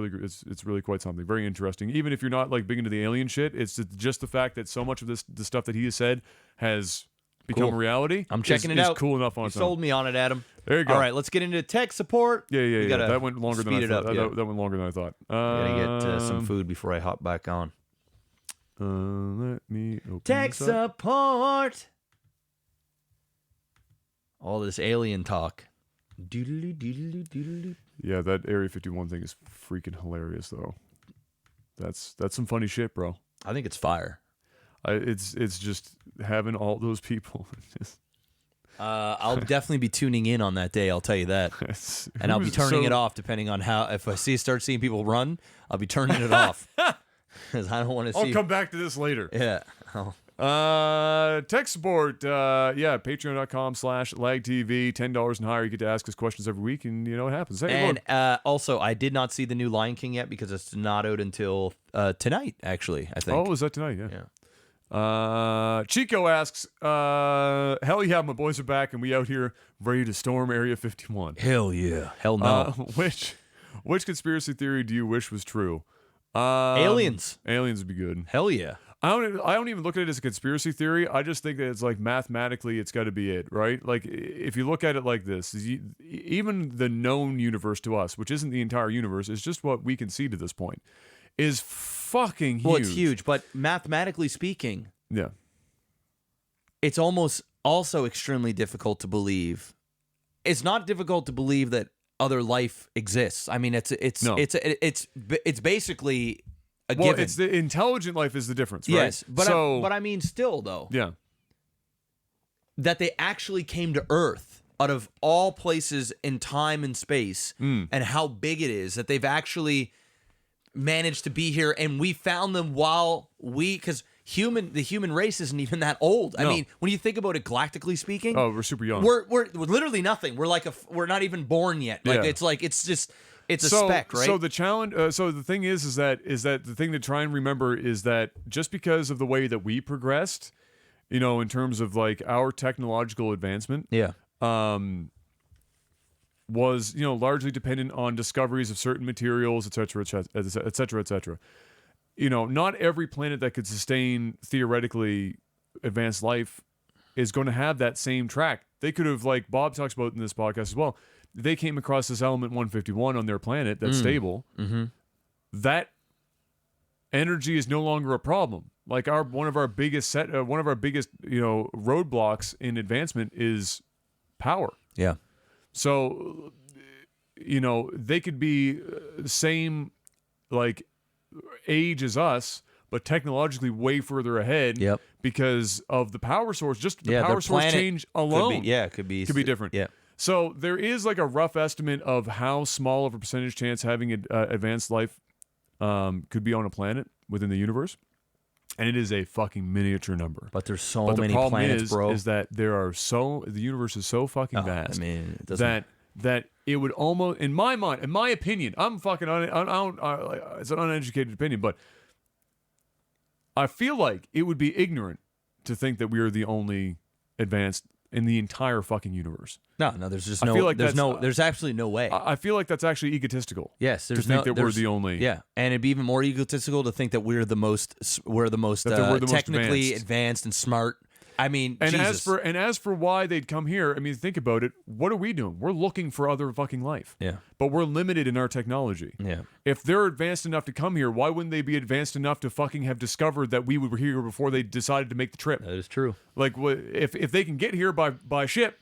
really quite something. Very interesting. Even if you're not like big into the alien shit, it's just the fact that so much of the stuff that he has said has become Cool. reality. I'm checking it is out. Cool enough on You its own. sold me on it, Adam. There you go. All right, let's get into tech support. Yeah. That went longer than I speed it thought. up, yeah. That went longer than I thought. Gotta get some food before I hop back on. Let me open Tech this up. support. All this alien talk. Doodly. Yeah, that Area 51 thing is freaking hilarious, though. That's some funny shit, bro. I think it's fire. It's just having all those people. I'll definitely be tuning in on that day. I'll tell you that, and I'll be turning it off depending on how. If I start seeing people run, I'll be turning it off because I don't want to see. I'll come back to this later. Yeah. Tech support. Patreon.com/lagtv. $10 and higher. You get to ask us questions every week, and you know what happens. Hey, And also, I did not see the new Lion King yet because it's not out until tonight. Actually, I think. Oh, is that tonight? Yeah. Yeah. Chico asks, hell yeah, my boys are back, and we out here ready to storm Area 51. Hell yeah. Hell no. Which conspiracy theory do you wish was true? Aliens. Aliens would be good. Hell yeah. I don't even look at it as a conspiracy theory. I just think that it's like mathematically it's got to be it, right? Like if you look at it like this, even the known universe to us, which isn't the entire universe, is just what we can see to this point, is fucking huge. Well, it's huge, but mathematically speaking, Yeah. it's almost also extremely difficult to believe. It's not difficult to believe that other life exists. I mean, it's basically a Well, given. it's the intelligent life is the difference, right? Yes, but I mean, still though, yeah. that they actually came to Earth out of all places in time and space, and how big it is that they've actually managed to be here, and we found them because the human race isn't even that old. I No. mean, when you think about it galactically speaking, Oh, we're super young. we're literally nothing. We're not even born yet. Like Yeah. it's a speck, right? So the challenge, so the thing is that the thing to try and remember is that just because of the way that we progressed, you know, in terms of like our technological advancement, yeah. was, largely dependent on discoveries of certain materials, et cetera, et cetera, et cetera. Not every planet that could sustain theoretically advanced life is going to have that same track. They could have, like Bob talks about in this podcast as well, they came across this element 151 on their planet that's stable. Mm-hmm. That energy is no longer a problem. Like one of our biggest roadblocks in advancement is power. Yeah. So, they could be the same, like, age as us, but technologically way further ahead. Yep. Because of the power source. Just the their power source planet change alone. could be different. Yeah. So there is like a rough estimate of how small of a percentage chance having advanced life could be on a planet within the universe. And it is a fucking miniature number. But there's so But many the problem planets, bro. is that the universe is so fucking vast. I mean, it doesn't... that it would almost, in my mind, in my opinion, I'm fucking, it's an uneducated opinion, but I feel like it would be ignorant to think that we are the only advanced in the entire fucking universe. No, there's just I no, feel like there's absolutely no way. I feel like that's actually egotistical. Yes, there's to think that we're the only. Yeah, and it'd be even more egotistical to think that we're the most technically advanced and smart. I mean, and Jesus. as for why they'd come here, I mean, think about it. What are we doing? We're looking for other fucking life. Yeah. But we're limited in our technology. Yeah. If they're advanced enough to come here, why wouldn't they be advanced enough to fucking have discovered that we were here before they decided to make the trip? That is true. Like, if they can get here by ship,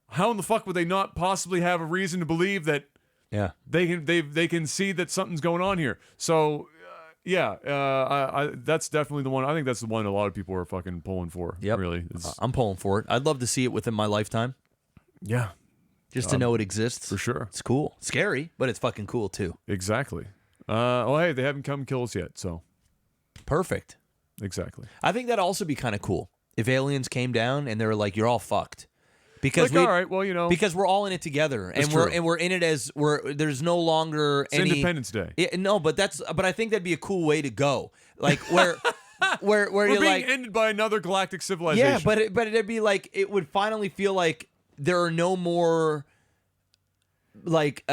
how in the fuck would they not possibly have a reason to believe that? Yeah. They can see that something's going on here. So. That's definitely the one. I think that's the one a lot of people are fucking pulling for. Yep. Really. I'm pulling for it. I'd love to see it within my lifetime. Yeah. Just to know it exists. For sure. It's cool. Scary, but it's fucking cool too. Exactly. Well, hey, they haven't come kill us yet, so. Perfect. Exactly. I think that'd also be kind of cool if aliens came down and they were like, "You're all fucked." Because all right, well, because we're all in it together, and we're in it as there's no longer it's Independence Day. Yeah, no, but I think that'd be a cool way to go, like where where we're you're being like ended by another galactic civilization. Yeah, but it'd be like it would finally feel like there are no more like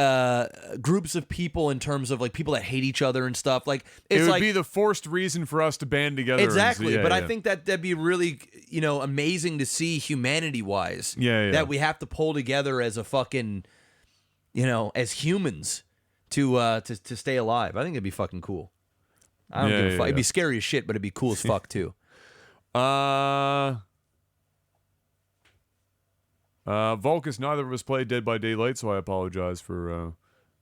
groups of people in terms of like people that hate each other and stuff. Like it would be the forced reason for us to band together. Exactly, I think that'd be really amazing to see humanity wise. Yeah. That we have to pull together as a fucking as humans to stay alive. I think it'd be fucking cool. I don't give a fuck. It'd be scary as shit, but it'd be cool as fuck too. Vulcus, neither of us played Dead by Daylight, so I apologize for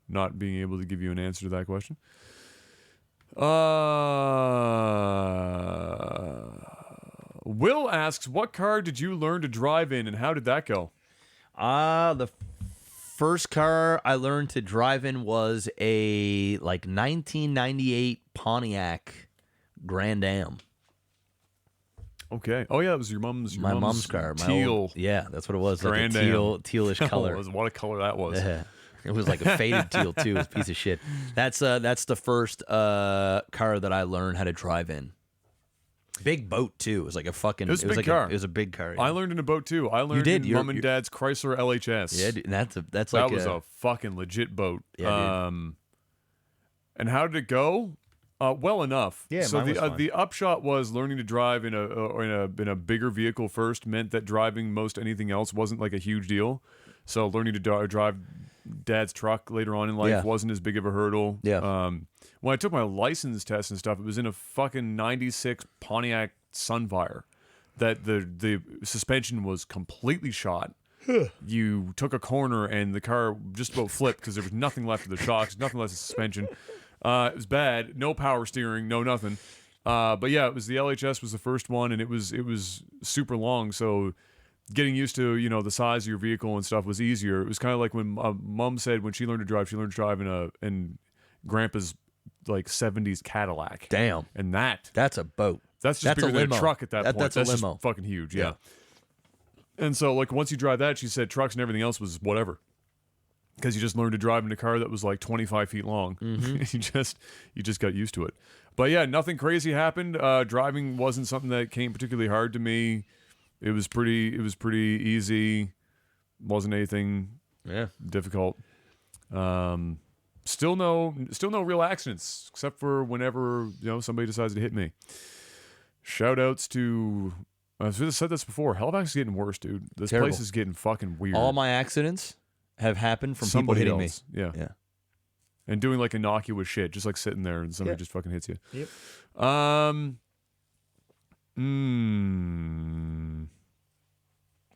not being able to give you an answer to that question. Will asks, what car did you learn to drive in, and how did that go? The first car I learned to drive in was a 1998 Pontiac Grand Am. Okay. Oh yeah, it was your mom's car. Teal. Yeah, that's what it was. Grand like a Am. tealish color. What a color that was. Yeah. It was like a faded teal too. It was a piece of shit. That's the first car that I learned how to drive in. Big boat too. It was like a fucking. It was a big car. It was a big car. Yeah. I learned in a boat too. I learned in Mom and Dad's Chrysler LHS. Yeah, dude, that's that like was a fucking legit boat. Yeah, dude. And how did it go? Well enough. Yeah, so mine was fine. the upshot was learning to drive in a bigger vehicle first meant that driving most anything else wasn't like a huge deal. So learning to drive Dad's truck later on in life wasn't as big of a hurdle. Yeah. When I took my license test and stuff, it was in a fucking '96 Pontiac Sunfire that the suspension was completely shot. You took a corner and the car just about flipped because there was nothing left of the shocks, nothing left of the suspension. It was bad. No power steering, no nothing. But yeah, it was the LHS was the first one, and it was super long. So getting used to the size of your vehicle and stuff was easier. It was kind of like when Mom said when she learned to drive in Grandpa's like '70s Cadillac. Damn, and that's a boat. That's just bigger than a truck at that point. That's a limo. Just fucking huge. Yeah. And so like once you drive that, she said trucks and everything else was whatever. Because you just learned to drive in a car that was like 25 feet long. Mm-hmm. you just got used to it. But yeah, nothing crazy happened. Driving wasn't something that came particularly hard to me. It was pretty easy. Wasn't anything Yeah. difficult. Still no real accidents except for whenever somebody decides to hit me. Shout outs to I've said this before. Halifax is getting worse, dude. This Terrible. place is getting fucking weird. All my accidents have happened from Somebody people hitting else. me. Yeah. Yeah. And doing like innocuous shit, just like sitting there and somebody just fucking hits you. Yep.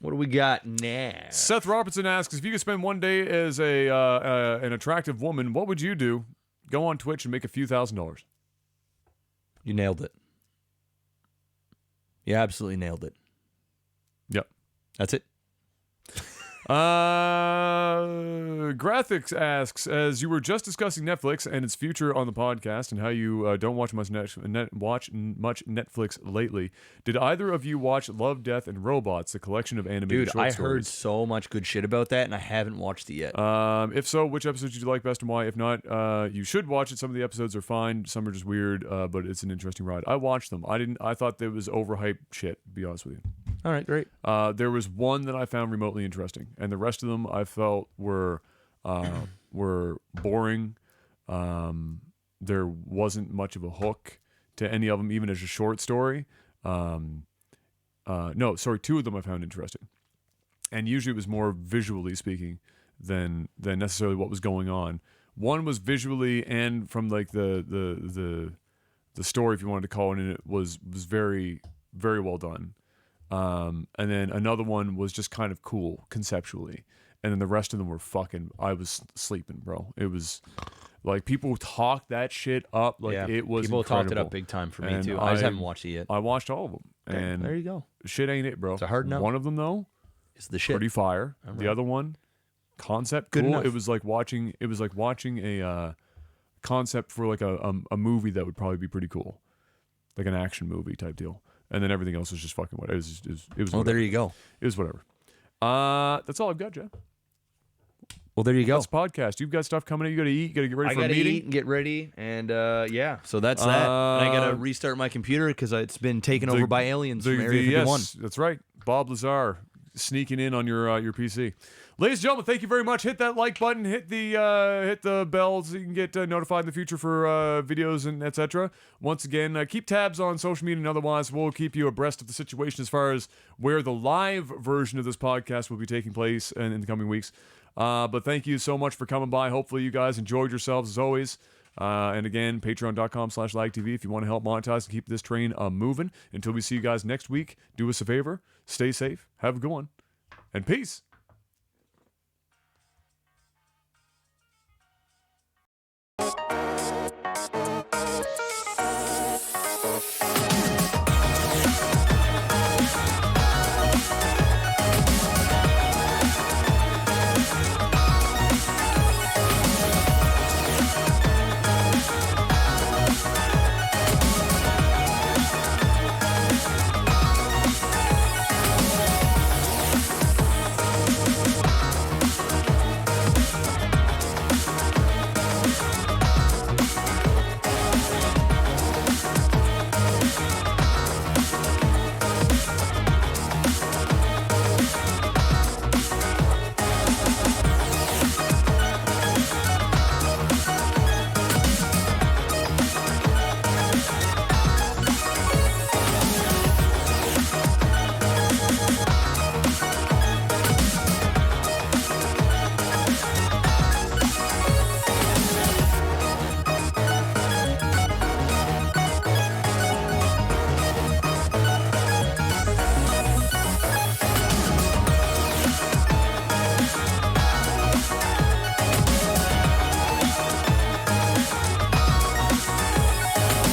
What do we got now? Seth Robertson asks, if you could spend one day as an attractive woman, what would you do? Go on Twitch and make a few $1,000s. You nailed it. You absolutely nailed it. Yep. That's it. Graphics asks, as you were just discussing Netflix and its future on the podcast and how you don't watch much Netflix lately, did either of you watch Love, Death, and Robots, the collection of animated Dude, short I stories? heard so much good shit about that, and I haven't watched it yet. If so, which episodes did you like best and why? If not, you should watch it. Some of the episodes are fine. Some are just weird, but it's an interesting ride. I watched them. I thought there was overhyped shit, to be honest with you. All right, great. There was one that I found remotely interesting, and the rest of them I felt were boring. There wasn't much of a hook to any of them, even as a short story. Two of them I found interesting, and usually it was more visually speaking than necessarily what was going on. One was visually and from like the story, if you wanted to call it was very, very well done. And then another one was just kind of cool conceptually. And then the rest of them were fucking, I was sleeping, bro. It was like people talked that shit up like it was people incredible. talked it up big time for me And too. I just haven't watched it yet. I watched all of them. And there you go. shit ain't it, bro. It's a hard no. One of them though, It's the shit. pretty fire. All The right. other one, concept Good cool. enough. It was like watching a concept for like a movie that would probably be pretty cool. Like an action movie type deal. And then everything else was just fucking whatever. It was Oh, whatever. there you go. It was whatever. That's all I've got, Jeff. Well, there you go. That's a podcast. You've got stuff coming in. You got to eat. You got to get ready I for a gotta meeting. eat and get ready, and yeah. So that's that. And I gotta restart my computer because it's been taken over by aliens from Area 51. Yes, that's right. Bob Lazar sneaking in on your PC. Ladies and gentlemen, thank you very much. Hit that like button. Hit the bell so you can get notified in the future for videos and etc. Once again, keep tabs on social media and otherwise. We'll keep you abreast of the situation as far as where the live version of this podcast will be taking place in the coming weeks. But thank you so much for coming by. Hopefully you guys enjoyed yourselves as always. And again, patreon.com/LagTV if you want to help monetize and keep this train moving. Until we see you guys next week, do us a favor. Stay safe. Have a good one. And peace.